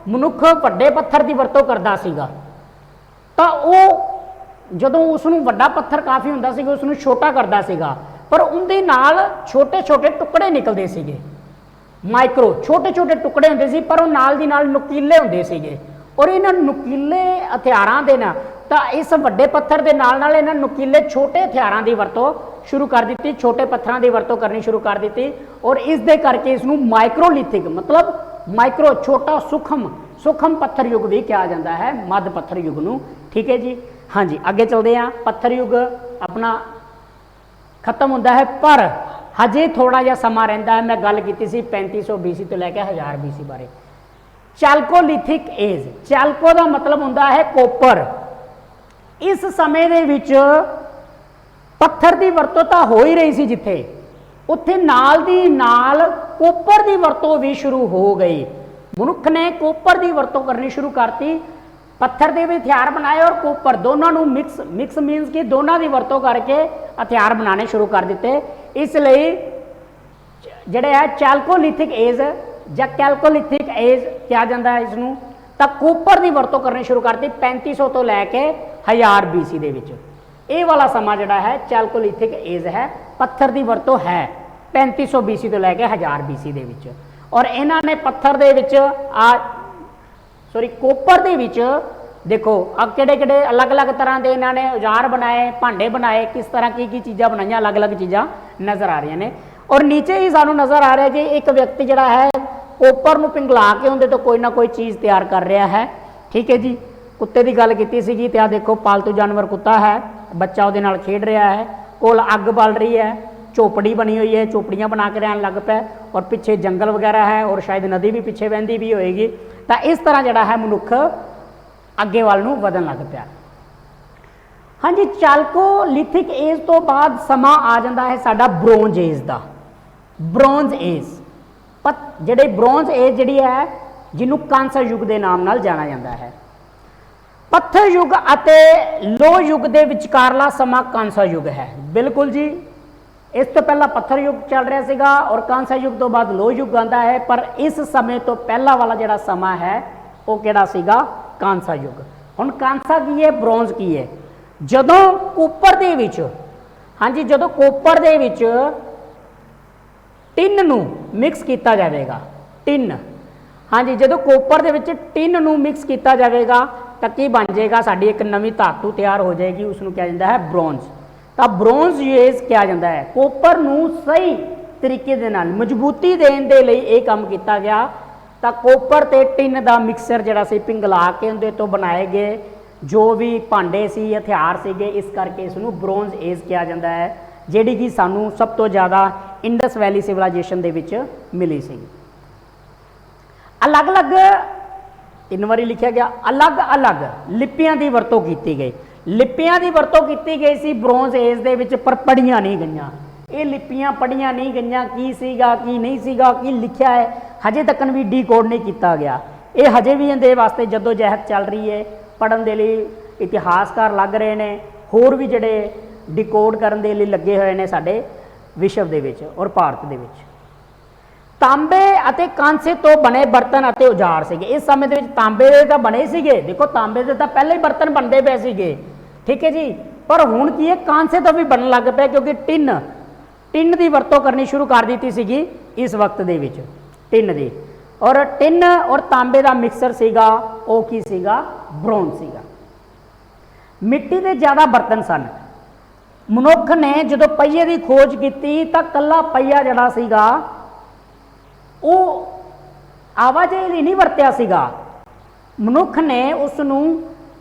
मनुख वड्डे पत्थर की वरतों करता सीगा तो वो जदों उसनूं वड्डा पत्थर काफ़ी हुंदा सीगा उसनूं छोटा करता सीगा, पर उनदे नाल छोटे छोटे टुकड़े निकलते सीगे, माइक्रो छोटे छोटे टुकड़े होंदे सी, पर वो नाल दी नाल नुकीले होंदे सीगे। और इन्हां नुकीले हथियारां दे नाल तां इस वड्डे पत्थर दे नाल नाल इन्हां नुकीले छोटे हथियारां दी वरतों शुरू कर दी, छोटे पत्थरां की वरतों करनी शुरू कर दी। और इस दे करके इसनूं माइक्रोलिथिक मतलब माइक्रो छोटा सूखम पत्थर युग भी कहा जाता है, मध्य पत्थर युग नूं। ठीक है जी। हाँ जी, अगे चलते हैं। पत्थर युग अपना खत्म होता है, पर हजे थोड़ा जिहा समा रहिंदा है। मैं गल कीती सी 3500 BC तो लैके 1000 BC बारे। चैल्कोलिथिक एज, चैल्को का मतलब होंदा है कोपर। इस समय दे विच पत्थर की वरतों तो हो ही रही सी, जिथे उत्थे नाल दी नाल कोपर की वरतों भी शुरू हो गई। मनुख ने कोपर की वरतों करनी शुरू करती, पत्थर के भी हथियार बनाए और कोपर दोनों नूं मिक्स मीनस कि दोनों की वरतों करके हथियार बनाने शुरू कर दिते। इसलिए जिहड़े है चैल्कोलिथिक एज या कैल्कोलिथिक एज कहा जाता है इसनूं, तां कोपर की वरतों करनी शुरू करती 3500 तो लैके 1000 BC दे विच। ये वाला समा जिहड़ा है चैल्कोलिथिक एज है, पत्थर की वरतों है 3500 BC तो लैके 1000 BC दे विच। और इन्हां ने पत्थर दे विच कोपर दे विच देखो अब किहड़े अलग अलग तरह के इन्होंने औजार बनाए, भांडे बनाए, किस तरह की चीज़ां बनाई, अलग अलग चीज़ां नज़र आ रही ने। और नीचे ही सानू नज़र आ रहा है कि एक व्यक्ति जिहड़ा है कोपर नूं पिघला के उहदे तो कोई ना कोई चीज़ तैयार कर रहा है। ठीक है जी। कुत्ते की गल कीती सीगी ते आ देखो पालतू जानवर कुत्ता है, बच्चा उहदे नाल खेड रहा है, कोल अग बल रही है, झोपड़ी बनी हुई है, झोपड़ियाँ बना के रहन लग पे, और पिछे जंगल वगैरह है और शायद नदी भी पिछे बहती भी होएगी। तो इस तरह जिहड़ा है मनुख अगे वाल नूं वधन लग पिया। हाँ जी, चैल्कोलिथिक एज तो बाद समा आ जाता है साडा ब्रोंज एज का। ब्रोंज एज जिहड़े ब्रोंज एज जिहड़ी है जिन्हों कांसा युग के नाम नाल जाना जाता है। पत्थर युग अते लोह युग के विचकारला समा कांसा युग है। बिल्कुल जी, इस तो पहला पत्थर युग चल रहा सीगा और कांसा युग तो बाद लोह युग आता है, पर इस समय तो पहला वाला जिहड़ा समा है वो किहड़ा सीगा, कांसा युग। हुण कांसा की है, ब्रोंज की है। जदों कोपर दे विच, हाँ जी, जदों कोपर दे विच टिन नूं मिक्स किया जाएगा, टिन, हाँ जी, जदों कोपर दे विच टिन नूं मिक्स किया जाएगा तो की बन जाएगा, साडी एक नवीं धातु तैयार हो जाएगी, उसनूं कहा जाता है ब्रोंज। तो ब्रोंज एज कहा जाता है। कोपर नूं सही तरीके दे नाल मजबूती देण दे लई इह काम किया गया। तो कोपर ते टिन का मिक्सचर जिहड़ा सी पिघला के उहदे तो बनाए गए जो भी भांडे सी, हथियार सीगे, इस करके इसनूं ब्रोंज एज कहा जाता है, जिहड़ी कि सानूं सब तो ज़्यादा इंडस वैली सिविलाइजेशन दे विच मिली सी। अलग अलग 3 बारी लिखा गया, अलग अलग लिपियां की वरतों की गई। लिपियां की वरतों की गई सी ब्रोंज एज दे विच, पर पढ़ियां नहीं गईयां। ये लिपियां पढ़ियां नहीं गईयां, की सीगा की नहीं सीगा, की लिखा है हजे तक भी डिकोड नहीं किया गया। ये हजे भी इहदे वास्ते जदोजहद चल रही है, पढ़न दे लई इतिहासकार लग रहे हैं, होर भी जिहड़े डिकोड करन दे लई लगे हुए हैं साडे विश्व दे विच और भारत दे विच। तांबे अते कांसे तो बने बर्तन अते औजार सीगे। इस समय दे विच तांबे दे तां बने सीगे, देखो तांबे दे तां पहले ही बर्तन बनते पे सीगे, ठीक है जी। पर हुण की है कांसे तो भी बनन लग पे, क्योंकि टिन की वरतों करनी शुरू कर दी सीगी इस वक्त दे विच, टिन दी। और टिन और तांबे का मिक्सर सीगा वो की सीगा, ब्रोंज सीगा। मिट्टी के ज़्यादा बर्तन सन। मनुख ने जो पहिए की खोज की तो कला पहिया जड़ा सीगा वो आवाजाही लिए नहीं वरत्या सीगा। मनुख ने उसनू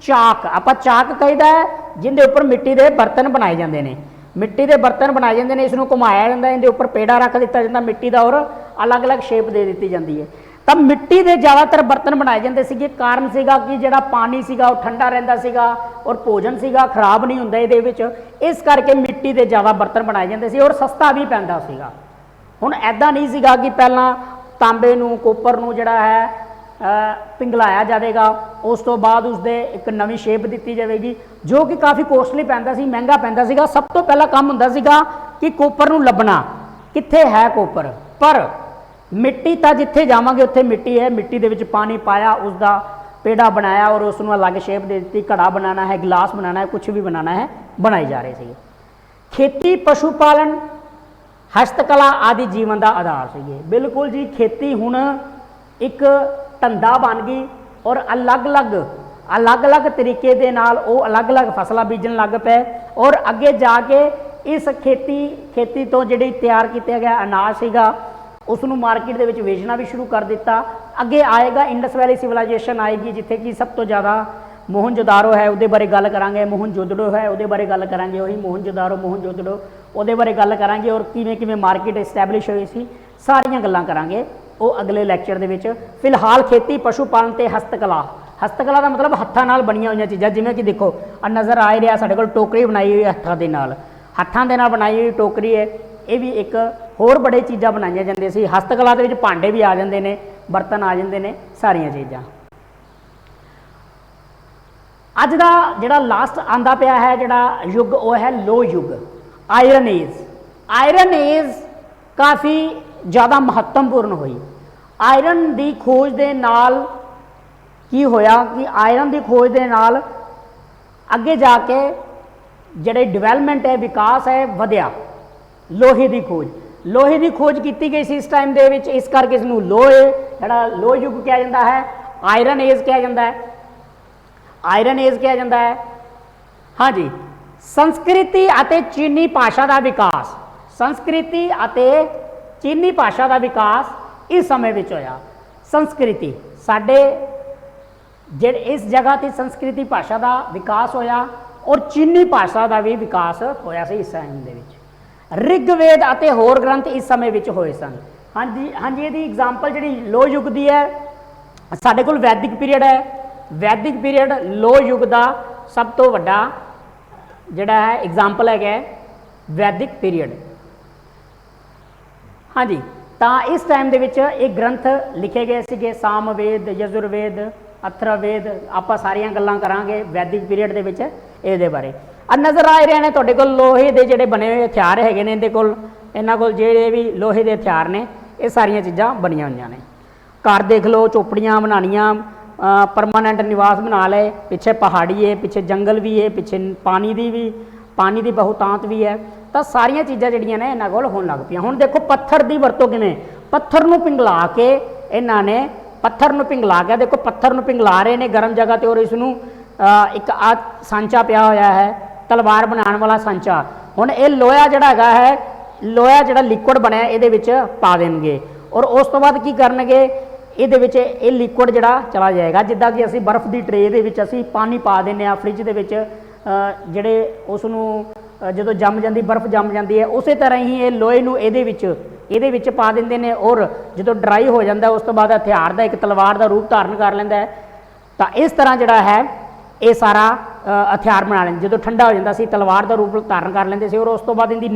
चाक, आप चाक कहीदा है जिंदे उपर मिट्टी के बर्तन बनाए जाते हैं, मिट्टी के बर्तन बनाए जाते हैं, इसनू घुमाया जाता है, इहदे उपर पेड़ा रख दिता जाता मिट्टी का और अलग अलग शेप दे दी जाती है। तब मिट्टी के ज़्यादातर बर्तन बनाए जाते थे। कारण सीगा कि जिहड़ा पानी सीगा वो ठंडा रहिंदा सीगा और भोजन सीगा खराब नहीं हुंदा इहदे विच, इस करके मिट्टी के ज़्यादा बर्तन बनाए जाते थे और सस्ता भी पैंदा सीगा। हुण ऐदा नहीं सीगा कि पहलां तांबे नूं कोपर नूं जिहड़ा है पिंगलाया जाएगा, उस तो बाद उसदे एक नवीं शेप दी जाएगी, जो कि काफ़ी कोस्टली पैंदा सी, महंगा पैंदा सीगा। सब तो पहला काम हुंदा सीगा कि कोपर नूं लभना कित्थे है कोपर, पर मिट्टी तो जिथे जावांगे उत्थे मिट्टी है, मिट्टी दे विच पानी पाया, उसका पेड़ा बनाया और उसनूं अलग शेप दे दी। घड़ा बनाना है, गिलास बनाना है, कुछ भी बनाना है, बनाई जा रहे थे। खेती पशु पालन हस्तकला आदि जीवन का आधार से। बिल्कुल जी, खेती हुण एक धंधा बन गई और अलग अलग तरीके दे नाल वो अलग अलग फसलां बीजन लग पे और अगे जाके इस खेती तो जिहड़ी तैयार किया गया अनाज सीगा उसनूं मार्केट दे विच वेचना भी शुरू कर दिता। अगे आएगा इंडस वैली सिविलाइजेशन आएगी, जिथे कि सब तो ज़्यादा मोहनजोदारो है, उहदे बारे गल करांगे। मोहनजोदड़ो है, उहदे बारे गल करांगे। वही मोहनजोदारो मोहनजोदड़ो उहदे बारे गल करांगे और किवें किवें मार्केट इस्टैबलिश हुई सी, सारियां गल्लां करांगे वो अगले लैक्चर दे विच। फिलहाल खेती पशु पालन ते हस्तकला। हस्तकला का मतलब हत्थां नाल बणीआं होईआं चीज़ां, जिवें कि देखो नज़र आ ही रहा साडे कोल टोकरी बनाई हुई हत्थां दे नाल बनाई हुई टोकरी है। ये भी एक होर बड़े चीज़ां बनाईआं जांदियां सी। हस्तकला दे विच भांडे भी आ जांदे ने, बर्तन आ जांदे ने, सारियां चीज़ां। अज का जिहड़ा लास्ट आंदा पिया है जिहड़ा युग वो है लो युग, आयरन एज। आयरन एज काफ़ी ज़्यादा महत्वपूर्ण हुई। आयरन की खोज दे नाल की होया कि आयरन की खोज दे नाल अगे जाके जिहड़े डिवेलपमेंट है, विकास है, वधिया। लोहे की खोज की गई सी इस टाइम दे विच, इस करके इसनूं लोहे जिहड़ा लो युग कहा जाता है, आयरन एज कहा जाता है, आयरन एज कहा जाता है। हाँ जी, संस्कृति अते चीनी भाषा का विकास, संस्कृति अते चीनी भाषा का विकास इस समय विच होया। संस्कृति साडे जिहड़े इस जगह की संस्कृति भाषा का विकास होया और चीनी भाषा का भी विकास होया सी इस टाइम दे विच। ऋग्वेद अते होर ग्रंथ इस समय विच होए सन। हाँ जी, हाँ जी, इहदी एग्जाम्पल जिहड़ी लो युग की है, साडे कोल वैदिक पीरियड है। वैदिक पीरियड लो युग का सब तो वड्डा जिहड़ा है एग्जाम्पल है वैदिक पीरियड। हाँ जी, तो इस टाइम दे विच एक ग्रंथ लिखे गए सीगे, सामवेद, यजुर्वेद, अथर्ववेद। आपां सारियां गल्लां करांगे वैदिक पीरियड दे विच इहदे बारे। नज़र आ रहे हैं तुहाडे कोल लोहे दे जिहड़े बने हुए हथियार हैगे ने, इहदे कोल इन्हां कोल जिहड़े भी लोहे दे हथियार ने, ये सारियां चीज़ां बणीआं होईआं ने। घर देख लो, चोपड़ियां बनाणियां, परमानेंट निवास बना ले, पिछे पहाड़ी है, पिछे जंगल भी है, पिछे पानी की बहुतांत भी है। तो सारिया चीज़ां जिहड़ियां ने इन्हां कोल होण लग पईआं। हुण देखो पत्थर की वरतों किवें, पत्थर नूं पिघला के इन्हां ने पत्थर नूं पिघला के, देखो पत्थर नूं पिघला रहे ने गर्म जगह ते और इसनूं एक आ सांचा पिया होया है, तलवार बनाने वाला सांचा। हुण ये लोहा जिहड़ा हैगा है, लोहा जिहड़ा लिक्विड बनया इहदे विच पा देणगे और उस तो बाद की करनगे, इहदे विच ये लिक्विड जिहड़ा चला जाएगा। जिद्दां कि असीं बर्फ की ट्रे दे विच असीं पानी पा दिंदे आ फ्रिज दे विच, जिहड़े उसनूं जदों जम जाती बर्फ जम जाती है, उस तरह ही ये लोहे नूं इहदे विच पा दिंदे ने और जदों ड्राई हो जाता उस तो बाद हथियार का एक तलवार का रूप धारण कर लैंदा है। तो इस तरह जिहड़ा है ये सारा हथियार बना लेंदे। जदों ठंडा हो जाता सी तलवार का रूप धारण कर लैंदे सी और उस तो बाद इहदी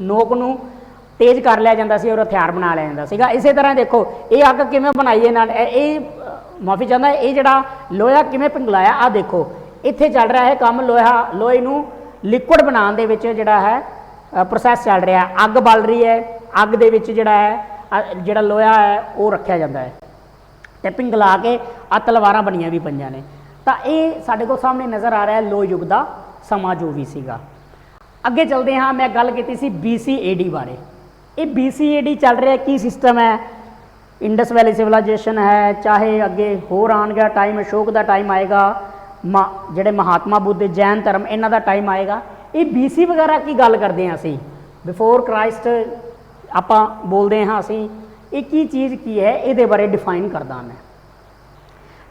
नोक नूं तेज कर लिया जाता सी और हथियार बना लिया जाता सीगा। इस तरह देखो ये अग किवें बनाई है, ये माफ़ी चाहता ये जिहड़ा लोहा किवें पिघलाया, आ देखो इत्थे चल रहा है काम लोहे नूं लिक्विड बनाउण दे विच जिहड़ा है प्रोसैस चल रहा है, अग बल रही है, अग दे विच जिहड़ा है जिहड़ा लोहा है वो रखा जाता है ते पिंगला के आ तलवारां बनियां भी पईयां ने। तो ये साडे कोल सामने नज़र आ रहा है लोह युग का समा जो भी सीगा। अगे चलते हाँ, मैं गल की सी BC-AD बारे। ये BC-AD चल रहा है की सिस्टम है, इंडस वैली सिविलाइजेशन है, चाहे अगे होर आन गया टाइम, अशोक का टाइम आएगा, जेडे महात्मा बुद्ध जैन धर्म इन्हों का टाइम आएगा। ये BC वगैरह की गल करते हैं असी, बिफोर क्राइस्ट आप बोलते हाँ असी, ये की चीज़ की है ये बारे डिफाइन करदा मैं।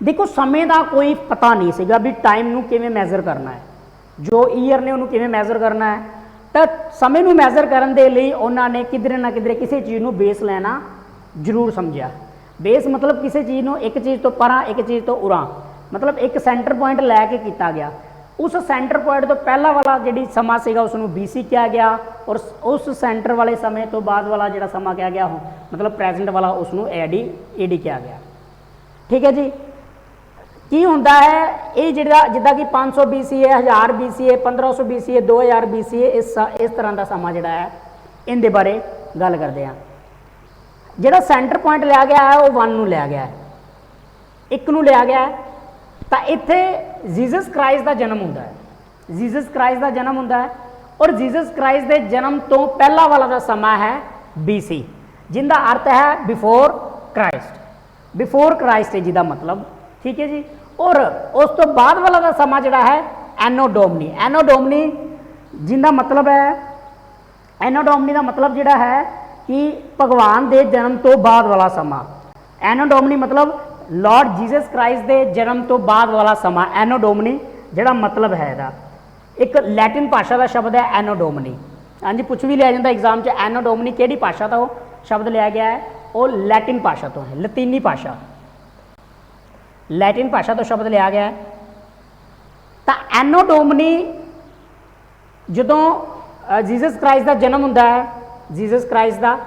देखो समय का कोई पता नहीं सीगा भी टाइम नूं किवें मैजर करना है, जो ईयर ने उन्होंने किवें मैजर करना है। तो समय नूं मैजर करन दे लई उन्होंने किधरे ना किधरे किसी चीज़ नूं बेस लेना जरूर समझा। बेस मतलब किसी चीज़ नूं एक चीज़ तो परां एक चीज़ तो उरां, मतलब एक सेंटर पॉइंट लैके किया गया। उस सेंटर पॉइंट तो पहला वाला जी समा सीगा उसनूं BC किया गया, और उस सेंटर वाले समय तो बाद वाला जो समा किया गया हो मतलब प्रेजेंट वाला उसनूं AD किया गया। ठीक है जी। की होंदा है ये जिदा कि 500 BC है, 1000 BC है, 1500 BC है, 2000 BC है, इस तरह का समा जिहड़ा है इनके बारे गल करते हैं। जिहड़ा सेंटर पॉइंट लिया गया है वो 1 नूं लिया गया है, 1 नूं लिया गया है। तो इत्थे जीसस क्राइस्ट का जन्म होंदा है, जीसस क्राइस्ट का जन्म होंदा है, और जीसस क्राइस्ट के जन्म तो पहला वाला जो समा है BC, जिंदा अर्थ है बिफोर क्राइस्ट। बिफोर क्राइस्ट है जिदा मतलब, ठीक है जी। और उस तो बाद वाला का समा जिहड़ा है एनो डोमनी। एनो डोमनी जिंदा मतलब है, एनो डोमनी का मतलब जिहड़ा है कि भगवान के जन्म तो बाद वाला समा। एनो डोमनी मतलब लॉर्ड जीसस क्राइस्ट के जन्म तो बाद वाला समा। एनो डोमनी जिहड़ा मतलब है इहदा, एक लैटिन भाषा का शब्द है एनो डोमनी। हाँ जी, पूछ भी लिया जाता एग्जाम च एनो डोमनी किहड़ी भाषा तो शब्द लिया गया है, वो लैटिन भाषा तो है, लतीनी भाषा, लैटिन भाषा तो शब्द लिया गया है। तो एनो डोमनी जदों जीसस क्राइस्ट का जन्म होंदा है, जीसस क्राइस्ट का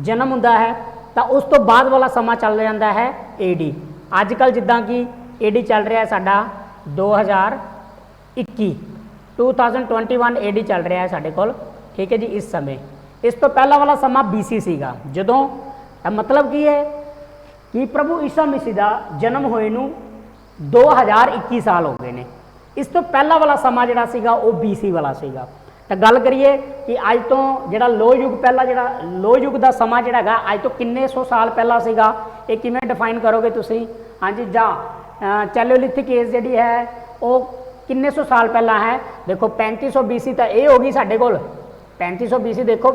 जन्म होंदा है तो उस तो बाद वाला समा चल जाता है AD। अजकल जिद्दां कि AD चल रहा है साडा 2021 AD चल रहा है साडे कोल। ठीक है जी। इस समय इस तो पहला वाला समा BC सीगा, जदों मतलब की है कि प्रभु ईसा मसीह का जन्म होए नूं 2021 साल हो गए ने। इस तो पहला वाला समा जिहड़ा सीगा वो BC वाला सीगा। तो गल करिए कि अज तो जिहड़ा लोह युग पहला जिहड़ा लोह युग का समा जिहड़ा हैगा अज तो किन्ने सौ साल पहला सीगा, ये किवें डिफाइन करोगे तुसीं? हाँ जी, जां चैलोलिथिक एज जिहड़ी है वो किन्ने सौ साल पहला है। देखो 3500 BC तो ये होगी साडे कोल, 3500 BC देखो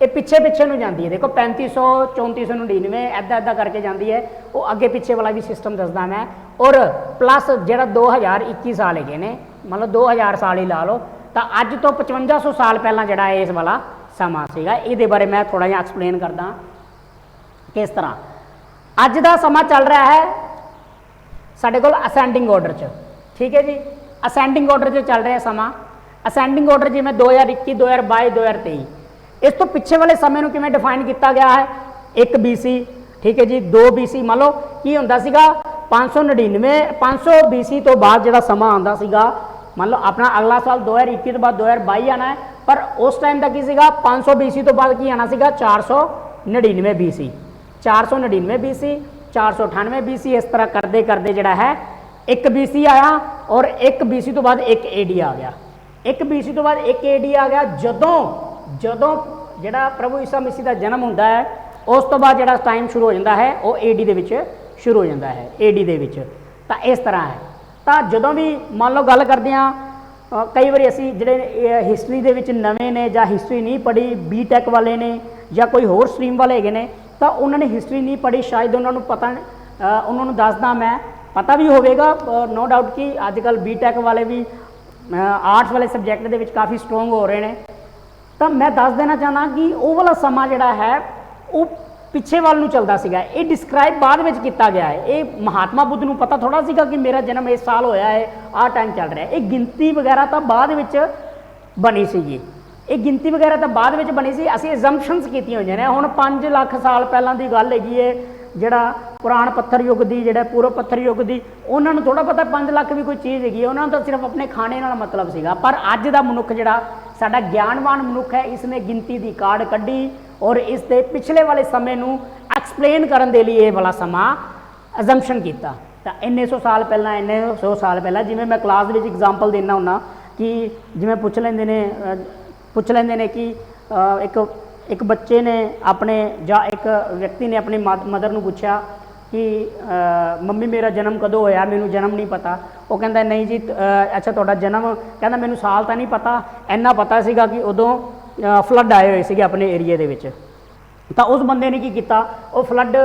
ये पिछे पिछे नूं जाती है। देखो 3500 3499 ऐदा ऐदा करके जाती है, वो अगे पिछे वाला भी सिस्टम दसदा मैं। और प्लस जिहड़ा 2021 साल है ने, मतलब 2000 साल ही ला लो, तो अज तो 5500 साल पहला जिहड़ा इस वाला समा सीगा। इहदे बारे मैं थोड़ा जिहा एक्सप्लेन करदा किस तरह अज दा समा चल रहा है साडे कोल असेंडिंग ऑर्डर च। ठीक है जी, असेंडिंग ऑर्डर च चल रहा है समा। असेंडिंग ऑर्डर जिवें 2021 2022 2023 इस तो पिछे वाले समय में किवें डिफाइन किया गया है 1 BC। ठीक है जी, 2 BC मान लो की होंदा सीगा 599 500 BC तो बाद जिहड़ा समा आंदा सीगा, मान लो अपना अगला साल 2021 तो बाद 2022 आना है, पर उस टाइम का की सीगा 500 BC तो बाद की आना सीगा 499 BC 499 BC 498 BC। इस तरह करते करते जिहड़ा है 1 BC आया, और 1 BC तो बाद 1 AD आ गया। 1 BC तो बाद 1 AD आ गया जदों जदों जिहड़ा प्रभु ईसा मसीह का जन्म होंदा है, उस तो बाद जिहड़ा टाइम शुरू हो जाता है वो AD दे विच शुरू हो जाता है, AD दे विच। तो इस तरह है। तो जदों भी मान लो गल करते हैं, कई बार असी जिहड़े हिस्टरी दे विच नवें ने जां हिस्टरी नहीं पढ़ी, BTech वाले ने जां कोई होर स्ट्रीम वाले हैगे ने, तो उन्होंने हिस्टरी नहीं पढ़ी, शायद उन्होंने पता उन्होंने दसदा मैं, पता भी होगा नो डाउट कि अजकल BTech वाले भी आर्ट्स वाले सबजैक्ट दे विच काफ़ी स्ट्रोंग हो रहे हैं। तो मैं दस देना चाहना कि वो वाला समा जिहड़ा है वो पिछे वाल नूं चलदा सीगा। ये डिस्क्राइब बाद में किया गया है। ये महात्मा बुद्ध नूं पता थोड़ा सीगा कि मेरा जन्म इस साल होया है, आ टाइम चल रहा है। ये गिनती वगैरह तो बाद विच बनी सीगी, ये गिनती वगैरह तो बाद विच बनी सी। असीं एजम्पशनस कीतियां होईयां ने। हुण 5 लाख साल पहलां दी गल हैगी है, जिहड़ा पुराण पत्थर युग की जिहड़ा पूर्व पत्थर युग की उन्होंने थोड़ा पता 5 लाख भी कोई चीज़ हैगी, उन्होंने तो सिर्फ अपने खाने नाल मतलब सीगा। पर अज दा मनुख जिहड़ा साडा ज्ञानवान मनुख है, इसने गिनती की काढ़ कढ़ी और इसके पिछले वाले समय नूं एक्सप्लेन करने के लिए ये वाला समा अजम्पशन किया। तो इन्ने 100 साल पहला, इन्ने 100 साल पहला, जिमें मैं क्लास में एग्जाम्पल देना हुन्ना कि जिमें पूछ लेंदे ने कि एक बच्चे ने अपने या एक व्यक्ति ने अपनी मदर नूं पूछा कि मम्मी मेरा जन्म कदों होया, मैनू जन्म नहीं पता। वो कहता नहीं जी, अच्छा तुहाडा जन्म, कहता मैनू साल तो नहीं पता, इन्ना पता सीगा कि उदों फ्लड आए हुए सीगे अपने एरिए दे विच। तो उस बंदे ने की किया, वो फ्लड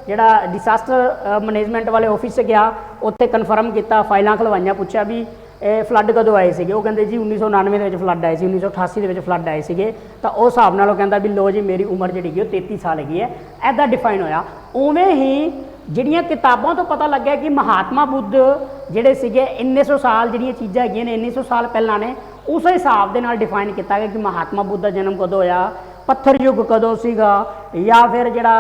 जिहड़ा डिसास्टर मैनेजमेंट वाले ऑफिस से गया, उत्थे कन्फर्म किया, फाइलां खलवाइयां, पूछा भी फ्लड कदों आए थे। वो कहते जी 1999 के फ्लड आए, 1988 के फ्लड आए थे। तो उस हिसाब नाल कहता भी लो जी मेरी उम्र जी 33 साल हैगी है, ऐदा डिफाइन होया। उवें ही जिहड़ियां किताबों तो पता लग्या कि महात्मा बुद्ध जिहड़े सीगे इन्ने 100 साल जिहड़ियां चीज़ां हैगियां ने, इन्ने 100 साल पहला ने, उस हिसाब के नाल डिफाइन किया गया कि महात्मा बुद्ध का जन्म कदों होया, पत्थर युग कदों सीगा, या फिर जिहड़ा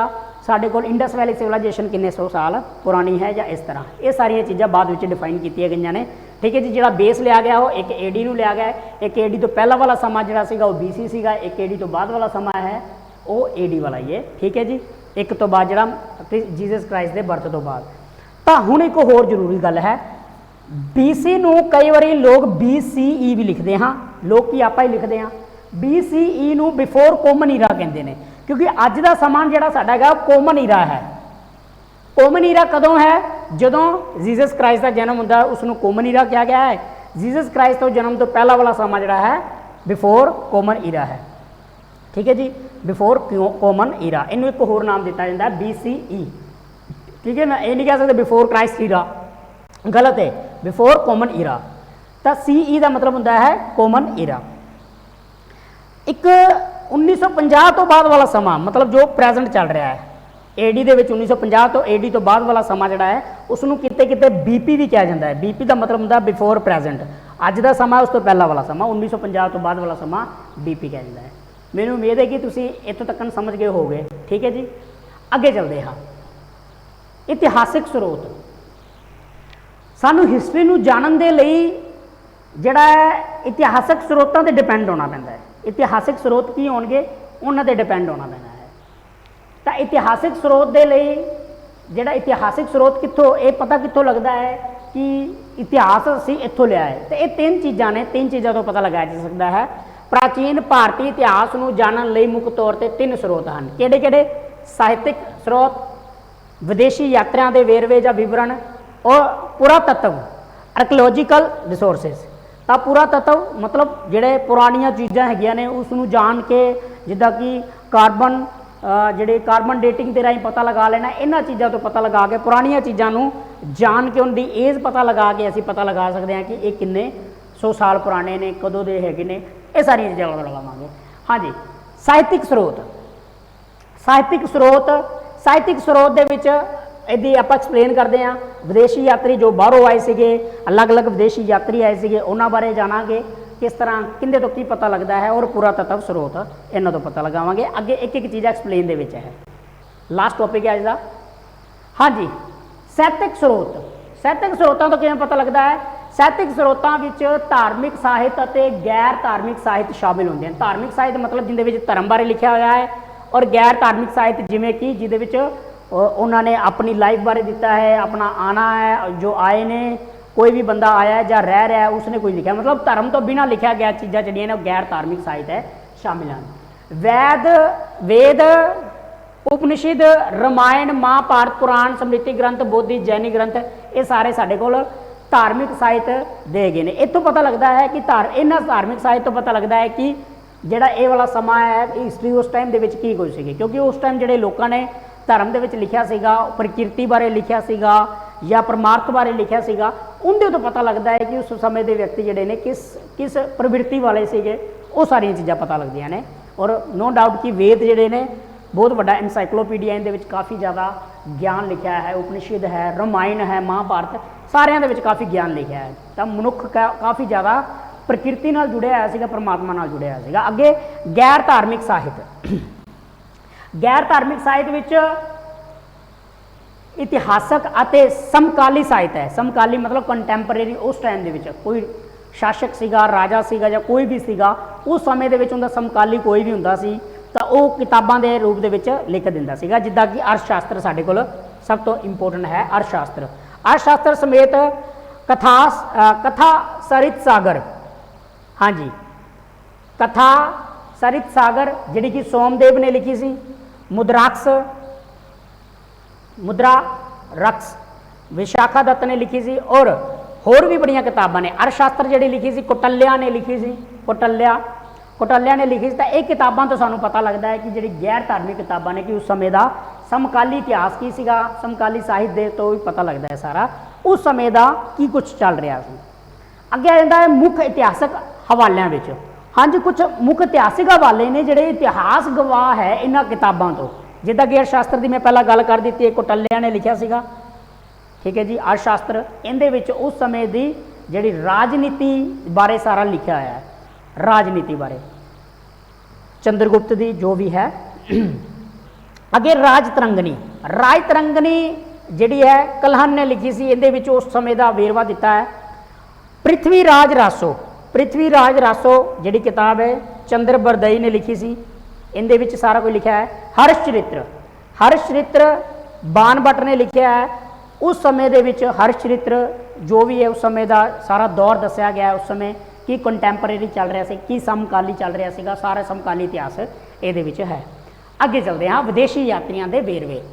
साडे कोल इंडस वैली सिविलाइजेशन किन्ने 100 साल पुरानी है, या इस तरह ये सारिया चीज़ां बाद में डिफाइन की गई ने। ठीक है जी, जिहड़ा बेस लिया गया वो एक AD नूं लिया गया, एक AD तो पहला वाला समा जिहड़ा सीगा वो BC सीगा, एक AD तो बाद वाला समा है वो AD वाला ही है। ठीक है जी, एक तो बाद जिहड़ा जीसस क्राइस्ट के बर्थ तो बाद। तो हुण एक होर जरूरी गल है, BC नूं कई बारी लोग BCE भी लिखते हाँ, लोग की आपां ही लिखते हैं, BCE नूं बिफोर कॉमन ईरा कहते हैं, क्योंकि अज का समा जिहड़ा साडा हैगा कॉमन ईरा है। कॉमन ईरा कदों है, जदों जीसस क्राइस्ट का जन्म होंदा है उसनूं कॉमन ईरा कहा गया है। जीसस क्राइस्ट तो जन्म तो पहला वाला समा जिहड़ा है बिफोर कॉमन ईरा है। ठीक है जी, बिफोर कॉमन ईरा, इनू एक होर नाम दिता जाता है BCE। ठीक है ना, ये नहीं कह सकते बिफोर क्राइस्ट ईरा, गलत है, बिफोर कॉमन ईरा। तो CE का मतलब होंदा है कॉमन ईरा। एक 1950 तो बाद वाला समा, मतलब जो प्रेजेंट चल रहा है, AD ਦੇ ਵਿੱਚ 1950 तो AD तो बाद वाला समा जिहड़ा है उसनूं किते किते BP भी कहा जाता है। BP का मतलब होंदा बिफोर प्रेजेंट, अज का समा उस तो पहला वाला समा, 1950 तो बाद वाला समा BP कहा जाता है। मैनूं उम्मीद है कि तुसीं इत्थों तक समझ गए होगे। ठीक है जी, अगे चलते हाँ। इतिहासिक स्रोत, सानूं हिस्टरी नूं जानन दे लई जिहड़ा है इतिहासिक स्रोतां ते डिपेंड होना पैंदा है। इतिहासिक स्रोत की होणगे, उन्हां ते डिपेंड होना पैंदा है। तो इतिहासिक स्रोत के लिए जोड़ा इतिहासिक स्रोत कितों, ये पता कितों लगता है कि इतिहास असी इतों लिया है। तो ये 3 चीज़ां ने, 3 चीज़ों तो पता लगाया जा सकता है। प्राचीन भारतीय इतिहास को जानने लिए मुख्य तौर पर 3 स्रोत हैं। किहड़े-किहड़े? साहित्यिक स्रोत, विदेशी यात्रियों के वेरवे या विवरण, और पुरातत्व आर्कियोलॉजिकल रिसोर्सिस। तो पुरातत्व मतलब जिहड़े पुरानियां चीज़ां हैगियां ने उसनूं जान के, जिद्दां कि कार्बन जिहड़े कार्बन डेटिंग के राही पता लगा लेना, इन्हां चीज़ों तो पता लगा के पुरानियां चीज़ों जान के उनकी एज पता लगा के असीं पता लगा सकते हैं कि ये किन्ने 100 साल पुराने ने, कदों दे हैगे ने, ये सारिया चीज़ां पता लगावांगे। हाँ जी, साहित्यिक स्रोत, साहित्यिक स्रोत, साहित्यिक स्रोत दे विच इहदी आपां एक्सप्लेन करते हैं। विदेशी यात्री जो बाहरों आए सीगे, अलग अलग विदेशी यात्री आए सीगे, उन्हां बारे जाणांगे किस तरह किंदे तो की पता लगता है, और पुरातत्व स्रोत इन्हों तो पता लगावांगे। अगे एक एक चीज़ एक्सप्लेन दे विच है। लास्ट टॉपिक है अज का। हाँ जी, साहित्यिक स्रोत, साहित्यिक स्रोतों तो किवें पता लगता है? साहित्यिक स्रोतों विच धार्मिक साहित्य और गैर धार्मिक साहित्य शामिल होंदे हैं। धार्मिक साहित्य मतलब जिंदे विच धर्म बारे लिखा हुआ है, और गैर धार्मिक साहित्य जिवें कि जिहदे विच उन्होंने अपनी लाइफ बारे दिता है, अपना आना है, जो आए ने, कोई भी बंदा आया है या रह रहा है उसने कोई लिखा, मतलब धर्म तो बिना लिखा गया चीज़ां जिहड़ियां ने गैर धार्मिक साहित्य है शामिल हैं। वेद, उपनिषद, रामायण, महाभारत, पुराण, स्मृति ग्रंथ, बौद्धिक, जैनिक ग्रंथ, ये सारे साडे कोल धार्मिक साहित्य दे गए हैं। इतों पता लगता है कि इन्हां धार्मिक साहित्य तो पता लगता है कि जिहड़ा ये वाला समा है हिस्टरी उस टाइम दे विच की कुछ सी, क्योंकि उस टाइम जिहड़े लोगों ने धर्म दे विच लिखिया सीगा, प्रकृति बारे लिखिया सीगा या परमार्थ बारे लिखिया सीगा, उनके तो पता लगता है कि उस समय के व्यक्ति जिहड़े ने किस प्रवृत्ति वाले सीगे, वो सारिया चीज़ां पता लगदियां ने। और नो डाउट कि वेद जिहड़े ने बहुत बड़ा एनसाइक्लोपीडिया, इहदे विच काफ़ी ज़्यादा ज्ञान लिखा है, उपनिषद है, रामायण है, महाभारत, सारियां दे विच काफ़ी ज्ञान लिखा है। तो मनुख काफ़ी ज़्यादा प्रकृति नाल जुड़िया होया सीगा, परमात्मा नाल जुड़िया होया सीगा। अगे गैर धार्मिक साहित्य, गैर धार्मिक साहित्य विच इतिहासक अते समकाली साहित्य है। समकाली मतलब कंटैंपरेरी, उस टाइम दे विच कोई शासक सीगा, राजा सीगा ਜਾਂ कोई भी सीगा, उस समय ਦੇ ਵਿੱਚ ਉਹਦਾ ਸਮਕਾਲੀ ਕੋਈ ਵੀ ਹੁੰਦਾ ਸੀ ਤਾਂ ਉਹ ਕਿਤਾਬਾਂ ਦੇ ਰੂਪ ਦੇ ਵਿੱਚ ਲਿਖ ਦਿੰਦਾ ਸੀਗਾ। ਜਿੱਦਾਂ ਕਿ ਅਰਥ ਸ਼ਾਸਤਰ ਸਾਡੇ ਕੋਲ ਸਭ ਤੋਂ ਇੰਪੋਰਟੈਂਟ ਹੈ। ਅਰਥ ਸ਼ਾਸਤਰ ਸਮੇਤ कथा सरित सागर, हाँ जी, कथा सरित सागर जिहड़ी कि सोमदेव ने लिखी सी, मुद्रा रक्स विशाखा दत्त ने लिखी सी, और होर भी बड़ियां किताबां ने। अर्थशास्त्र जिहड़ी लिखी सी कौटिल्या ने लिखी सी, कौटिल्या ने लिखी सी। तो ये किताबां तो सानू पता लगता है कि जिहड़ी गैर धार्मिक किताबां ने कि उस समय का समकाली इतिहास की सीगा, समकाली साहित्य तो भी पता लगता है सारा उस समय का की कुछ चल रहा सी। अगे आ जाता है मुख इतिहासक हवालों में। हाँ जी, कुछ मुख इतिहासिक हवाले ने जिहड़े इतिहास गवाह है इन्हां किताबां तो। जिद्दां कि अर्थशास्त्र की मैं पहला गल कर दी है, कौटिल्या ने लिखा सीगा, ठीक है जी। अर्थशास्त्र इहदे विच उस समय की जिहड़ी राजनीति बारे सारा लिखा होया है, राजनीति बारे चंद्रगुप्त की जो भी है। अगे राजतरंगनी जिहड़ी है कलहन ने लिखी सी, इहदे विच उस समय का वेरवा दिता है। पृथ्वीराज रासो जिहड़ी किताब है चंद्र बरदई ने लिखी सी, इहदे विच सारा कुछ लिखा है। हर्षचरित्र बाणभट्ट ने लिखा है। उस समय दे विच हर्षचरित्र जो भी है उस समय का सारा दौर दस्या गया है, उस समय की कंटैंपरेरी चल रहा है, की समकाली चल रहा है, सारा समकाली इतिहास ये है। अगे चलते हैं विदेशी यात्रियों के वेरवे।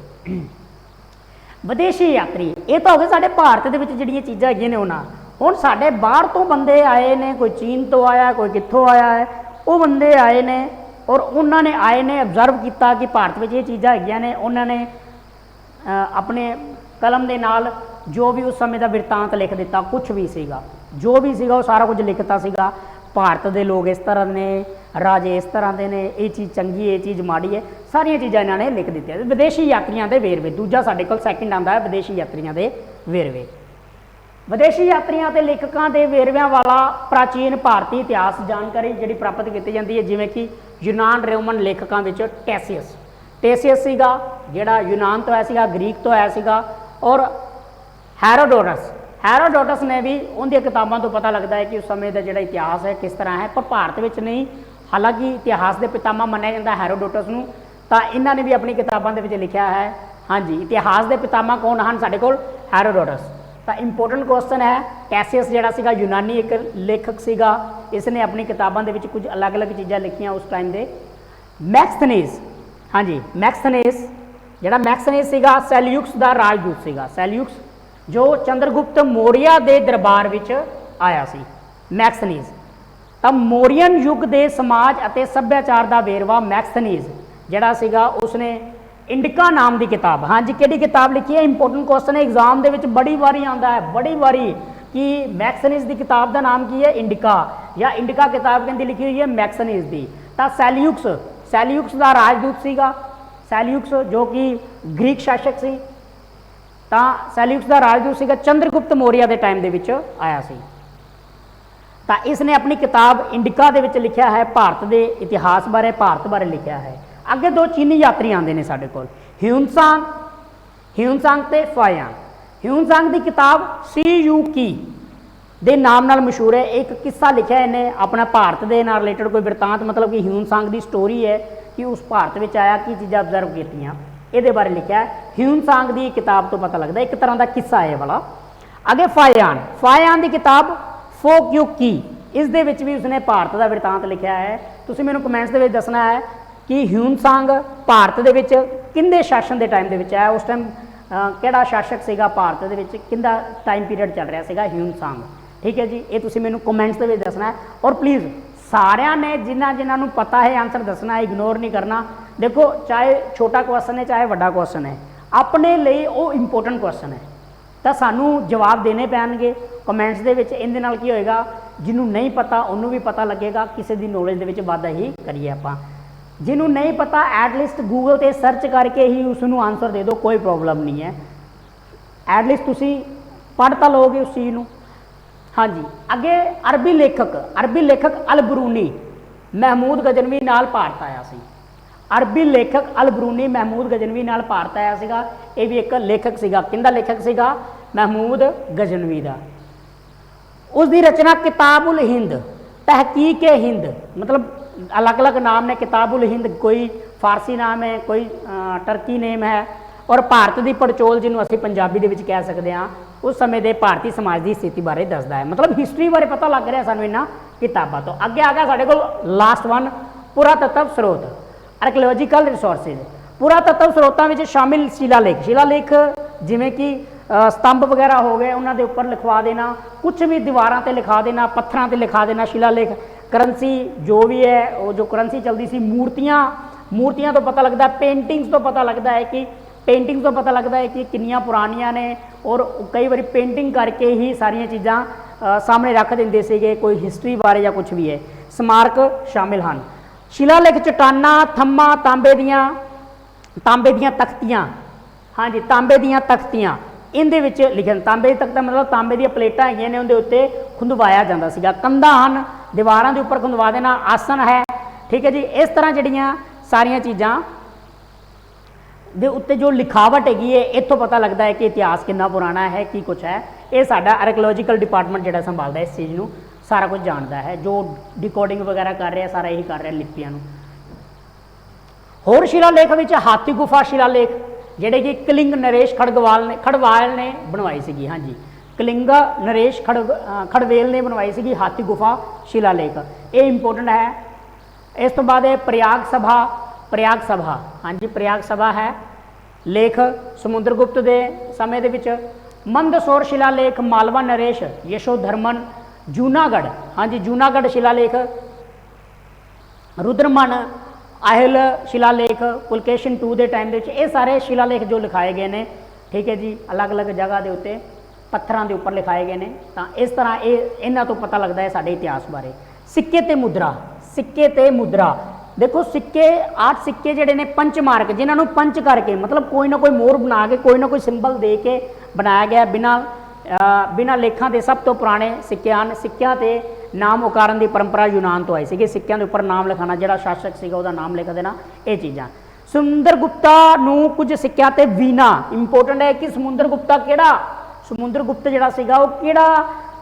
विदेशी यात्री ये तो हो गए साढ़े भारत के जिहड़ियां चीज़ां हैगियां ने उन्हां। हुण साढ़े बाहर तो बंदे आए ने, कोई चीन तो आया, कोई कित्थों आया है, वो बंदे आए ने और उन्होंने आए ने ऑब्जर्व किया कि भारत में ये चीज़ां हैगियां ने। उन्होंने अपने कलम के नाल जो भी उस समय का बिरतांत लिख दिता, कुछ भी सीगा, जो भी सीगा वो सारा कुछ लिखता सीगा। भारत के लोग इस तरह ने, राजे इस तरह के ने, ये चीज़ चंगी है, ये चीज़ माड़ी है, सारिया चीज़ां इन्होंने लिख दी। विदेशी यात्रियों के वेरवे दूजा साडे कोल सैकेंड आता है, विदेशी यात्रियों के वेरवे। विदेशी यात्रियों के लेखकों के वेरव्यां वाला प्राचीन भारतीय इतिहास जानकारी जिहड़ी प्राप्त की जाती है, जिवें कि यूनान रोमन लेखकों में टेसियस सीगा जिहड़ा यूनान तो आया सीगा, ग्रीक तो आया सीगा, और हैरोडोटस ने भी उनकी किताबों तो पता लगता है कि उस समय का जिहड़ा इतिहास है किस तरह है। पर भारत में नहीं, हालांकि इतिहास के पितामह मन्निया जाता है हैरोडोटस नूं, तो इन्होंने भी अपनी किताबों के लिखा है। हाँ जी, इतिहास के पितामह कौन हैं साडे कोल? हैरोडोटस। तो इंपोर्टेंट क्वेश्चन है, कैसियस जिहड़ा सीगा यूनानी एक लेखक सीगा, इसने अपनी किताबों के कुछ अलग अलग चीज़ां लिखियां उस टाइम के। मैक्सथनीज, हाँ जी, मैक्सथनीज सीगा सैल्यूक्स का राजदूत सीगा। सैल्यूक्स जो चंद्रगुप्त मौर्य के दरबार विच आया सी। मैक्सथनीज तो मौर्यन युग के समाज और सभ्याचार का वेरवा मैक्सथनीज जिहड़ा सीगा उसने इंडिका नाम की किताब, हाँ जी, किहड़ी किताब लिखी है? इंपोर्टेंट क्वेश्चन है, एग्जाम के बड़ी बारी आता है, बड़ी बारी, कि मैक्सथनीज की किताब का नाम की है? इंडिका, या इंडिका किताब कहती लिखी हुई है मैक्सथनीज की। तो सैल्यूक्स का राजदूत सीगा, सैल्यूक्स जो कि ग्रीक शासक सी, तो सैल्यूक्स का राजदूत सीगा चंद्रगुप्त मौर्य के टाइम के विच आया सी। तो इसने अपनी किताब इंडिका के विच लिखा है भारत के इतिहास बारे, भारत बारे लिखा है। अगे दो चीनी यात्री आते हैं साढ़े कोल, ह्यूनसांग ते फायांग। ह्यूनसांग की किताब CU की दे नाम नाल मशहूर है। एक किस्सा लिखा है इन्हें अपना भारत के नाल रिलेटेड, कोई वृतांत, मतलब कि ह्यूनसांग की स्टोरी है कि उस भारत में आया, की चीज़ां ऑब्जर्व कीतियां, ये बारे लिखा है। ह्यूनसांग की किताब तो पता लगता है एक तरह का किस्सा है वाला। अगे फायान की किताब फोक्यूक की, इस दे विच भी उसने भारत का वृतांत लिखा है। तुसीं मैनूं कमेंट्स दे विच दसना है कि ह्यूनसांग भारत दे विच किंदे शासन के टाइम के आया, उस टाइम किहड़ा शासक सीगा भारत दे विच, किंदा टाइम पीरियड चल रहा सीगा ह्यूनसांग। ठीक है जी, ये तुसीं मैनूं कमेंट्स दे विच दसना है। और प्लीज़ सारिਆਂ ने जिन्होंने पता है आंसर दसना है, इग्नोर नहीं करना। देखो चाहे छोटा क्वेश्चन है चाहे बड़ा क्वेश्चन है, अपने लिए वो इंपोर्टेंट क्वेश्चन है, तो सानू जवाब देने पैणगे कमेंट्स दे विच। इहदे नाल की होएगा, जिन्हों नहीं पता उन्होंने भी पता लगेगा, किसी की नॉलेज दे विच वाधा ही करिए आपां। जिन्हों नहीं पता एटलीस्ट गूगल ते सर्च करके ही उसनों आंसर दे दो, कोई प्रॉब्लम नहीं है। एटलीस्ट तुसी पढ़ तो लोगे उस चीज़ नूं। हाँ जी, अगे अरबी लेखक अल-बरूनी महमूद गजनवी नाल भारत आया सी। अरबी लेखक अल-बरूनी महमूद गजनवी नाल भारत आया सीगा। ये भी एक लेखक सीगा, किंदा लेखक सीगा? महमूद गजनवी दा। उसकी रचना किताबुल हिंद, तहकीक हिंद, मतलब अलग अलग नाम ने। किताबुल हिंद कोई फारसी नाम है, कोई टर्की नेम है। और भारत की पड़चोल जिन्होंने असीं पंजाबी दे विच कह सकते हैं, उस समय के भारतीय समाज की स्थिति बारे दसदा है। मतलब हिस्टरी बारे पता लग रहा सानूं इन्हां किताबां तो। अगे आ गया साडे कोल लास्ट वन, पुरातत्व स्रोत, आर्कियोलॉजिकल रिसोर्सिज। पुरातत्व स्रोतां विच शामिल शिलालेख। शिलालेख जिवें कि स्तंभ वगैरह हो गए, उन्होंने उपर लिखवा देना, कुछ भी दीवारों पर लिखा देना, पत्थरों पर लिखा देना शिलालेख। करंसी जो भी है, वो जो करंसी चलती सी, मूर्तियाँ, मूर्तियाँ तो पता लगता है, पेंटिंग्स तो पता लगता है कि पेंटिंग तो पता लगता है कि कितनियां पुरानियां ने। और कई बार पेंटिंग करके ही सारिया चीज़ां सामने रख देंदे सीगे, कोई हिस्टरी बारे या कुछ भी है। स्मारक शामिल हैं। शिलालेख चट्टाना, थम्मा, तांबे दियां तख्तियां, हाँ जी, तांबे दियां तख्तियां, इहदे विच लिखन। तांबे दी तख्त मतलब तांबे दियां प्लेटां हैगियां ने, उहदे उत्ते खुंदवाया जांदा सीगा। कंधां हन, दीवारां दे उपर खुंदवा देना। आसन है, ठीक है जी। इस तरह जिहड़ियां सारियां चीज़ां दे उत्ते जो लिखावट हैगी है, इत्थों पता लगता है कि इतिहास कितना पुराना है, की कुछ है। ये साडा आर्कियोलॉजिकल डिपार्टमेंट जिहड़ा संभालदा इस चीज़ नूं सारा कुछ जानता है, जो डिकोडिंग वगैरह कर रहे हैं सारा यही कर रहे हैं लिपियां नूं। होर शिलालेख विच हाथी गुफा शिलालेख, जिहड़े कि कलिंग नरेश खड़वाल ने बनवाई सीगी। हाँ जी, कलिंग नरेश खड़वेल ने बनवाई सीगी हाथी गुफा शिलालेख। ये इंपोर्टेंट है। इस तो बाद प्रयाग सभा, प्रयाग सभा, हाँ जी, प्रयाग सभा है। लेख समुद्रगुप्त के समय दे विच। मंदसौर शिलालेख मालवा नरेश यशोधर्मन। जूनागढ़, हाँ जी, जूनागढ़ शिलालेख। रुद्रमन आहल शिलालेख पुलकेशन 2 के टाइम के। ये सारे शिलालेख जो लिखाए गए हैं, ठीक है जी, अलग अलग जगह के उत्ते पत्थरों के उपर लिखाए गए हैं। तो इस तरह ये इन्हां तो पता लगता है साडे इतिहास बारे। सिक्के ते मुद्रा, सिक्के ते मुद्रा देखो, सिक्के 8 सिक्के जिहड़े ने पंचमार्क, जिन्होंने पंच करके मतलब कोई ना कोई मोहर बना के, कोई ना कोई सिंबल दे के बनाया गया, बिना लेखां दे सब तो पुराने सिक्के हैं। सिक्कियां ते नाम उकारण की परंपरा यूनान तो आई सी। सिक्कियां दे उपर नाम लिखाना, जिहड़ा शासक सीगा उहदा नाम लिख देना, ये चीज़ां। समुद्रगुप्ता नूं कुछ सिक्कियां ते वीणा। इंपोर्टेंट है कि समुद्रगुप्ता किहड़ा, समुद्रगुप्त जिहड़ा सीगा वो किहड़ा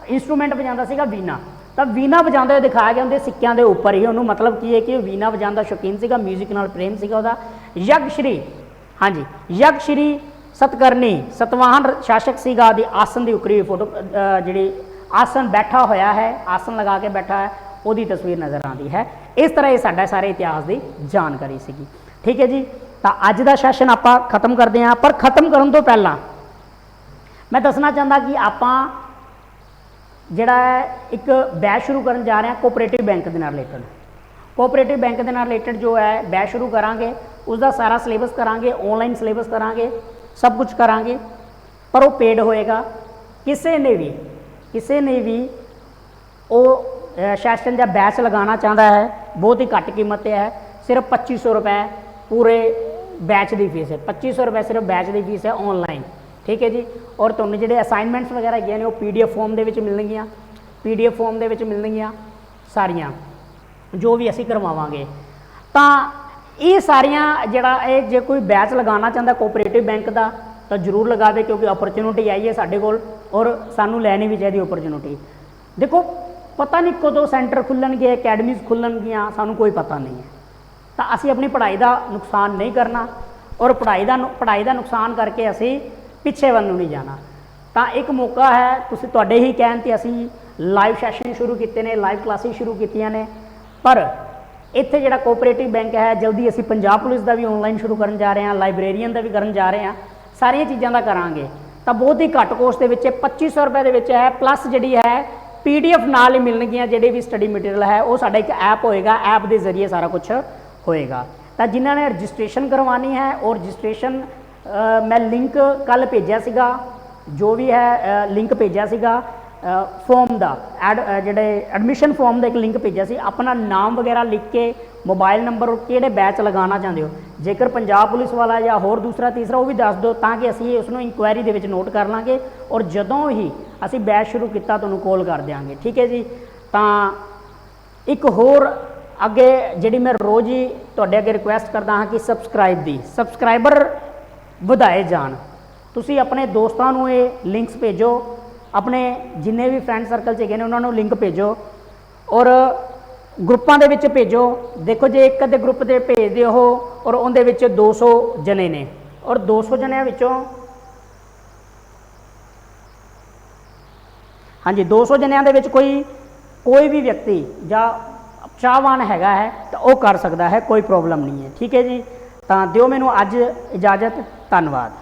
इंस्ट्रूमेंट बजांदा सीगा, वीणा। तो वीणा बजाते हुए दिखाया गया उनके सिक्कियां के उपर ही। उन्होंने मतलब की है कि वीणा बजाने का शौकीन सीगा, म्यूजिक नाल प्रेम सीगा उहदा। यज्ञश्री, हाँ जी, यज्ञश्री सतकर्णी सतवाहन शासक सीगा। दी आसन की उकरी हुई फोटो, जी आसन बैठा होया है, आसन लगा के बैठा है, वही तस्वीर नज़र आती है। इस तरह ये साडा सारे इतिहास की जानकारी सीगी। ठीक है जी, तो अज का सैशन आप खत्म करते हैं। पर खत्म करने तो पहला मैं दसना चाहता कि आपां जिहड़ा एक बैच शुरू करन जा रहे हैं कोऑपरेटिव बैंक के नाल रिलेटेड। कोऑपरेटिव बैंक के नाल रिलेटेड जो है बैच शुरू करांगे, उसका सारा सिलेबस करांगे, ऑनलाइन सिलेबस करांगे, सब कुछ करांगे, पर वो पेड होएगा। किसी ने भी वो सैशन या बैच लगाना चाहता है, बहुत ही घट कीमत है, सिर्फ 2500 रुपए पूरे बैच की फीस है। 2500 रुपए सिर्फ बैच की फीस है ऑनलाइन। ठीक है जी। और तुहानूं जिहड़े असाइनमेंट्स वगैरह हैगियां ने वो PDF फॉर्म दे विच मिलणगियां, PDF फॉर्म दे विच मिलणगियां सारियां जो भी असीं करवावांगे। तां ये सारियां जिहड़ा ये जे कोई बैच लगाना चाहता कोऑपरेटिव बैंक का तो जरूर लगावे, क्योंकि अपॉर्चुनिटी आई है साडे कोल और सानूं लैनी भी चाहिए अपॉर्चुनिटी। देखो पता नहीं कदों सेंटर खुल्लणगे, अकैडमीज़ खुल्लणगियां, सानूं कोई पता नहीं है। तो असीं अपनी पढ़ाई का नुकसान नहीं करना और पढ़ाई का नुकसान करके असीं पिछे वल नहीं जाना। तो एक मौका है, तुसीं तुहाडे ही कहण ते असीं लाइव सैशन शुरू किए ने, लाइव क्लासेस शुरू कीतियां ने। पर इत्थे जिहड़ा कोऑपरेटिव बैंक है जल्दी असीं पंजाब पुलिस का भी ऑनलाइन शुरू करन जा रहे हैं, लाइब्रेरीयन का भी करन जा रहे हैं, सारिया चीज़ों का करांगे। तो बहुत ही घट कोस्ट के 2500 रुपए के है, प्लस जी है PDF नाल ही मिलणगियां, जिहड़े भी स्टडी मटीरियल है वो साडा एक ऐप होएगा, ऐप के जरिए सारा कुछ होएगा। तो जिन्होंने रजिस्ट्रेशन करवानी है और रजिस्ट्रेशन मैं लिंक कल भेजा सीगा, जो भी है लिंक भेजा सीगा फॉर्म का, जिहड़े एडमिशन फॉर्म का एक लिंक भेजा सी। अपना नाम वगैरह लिख के, मोबाइल नंबर और किहड़े बैच लगाना चाहते हो, जेकर पंजाब पुलिस वाला या होर दूसरा तीसरा वो भी दस दो, ताकि असीं उसनूं इंक्वायरी दे विच नोट कर लांगे और जदों ही असीं बैच शुरू किया तुहानूं कॉल कर देंगे। ठीक है जी। तो एक होर अगे जिहड़ी मैं रोज़ ही तुहाडे अगे रिक्वेस्ट करदा हाँ कि सबसक्राइबर ਵਧਾਏ ਜਾਣ। ਤੁਸੀਂ अपने दोस्तों को ये लिंक्स भेजो, ਆਪਣੇ ਜਿੰਨੇ ਵੀ ਫਰੈਂਡ ਸਰਕਲ 'ਚ ਹੈਗੇ ਨੇ ਉਹਨਾਂ ਨੂੰ ਲਿੰਕ ਭੇਜੋ ਔਰ ਗਰੁੱਪਾਂ ਦੇ ਵਿੱਚ ਭੇਜੋ। ਦੇਖੋ ਜੇ ਇੱਕ ਅੱਧੇ ਗਰੁੱਪ ਦੇ ਭੇਜਦੇ ਹੋ ਔਰ ਉਹਦੇ ਵਿੱਚ 200 ਜਣੇ ਨੇ ਔਰ 200 ਜਣਿਆਂ ਵਿੱਚੋਂ ਹਾਂਜੀ 200 ਜਣਿਆਂ ਦੇ ਵਿੱਚ ਕੋਈ ਵੀ ਵਿਅਕਤੀ ਜਾਂ ਚਾਹਵਾਨ ਹੈਗਾ ਹੈ ਤਾਂ ਉਹ ਕਰ ਸਕਦਾ ਹੈ, ਕੋਈ ਪ੍ਰੋਬਲਮ ਨਹੀਂ ਹੈ। ਠੀਕ ਹੈ ਜੀ, ਤਾਂ ਦਿਓ ਮੈਨੂੰ ਅੱਜ ਇਜਾਜ਼ਤ। ਧੰਨਵਾਦ।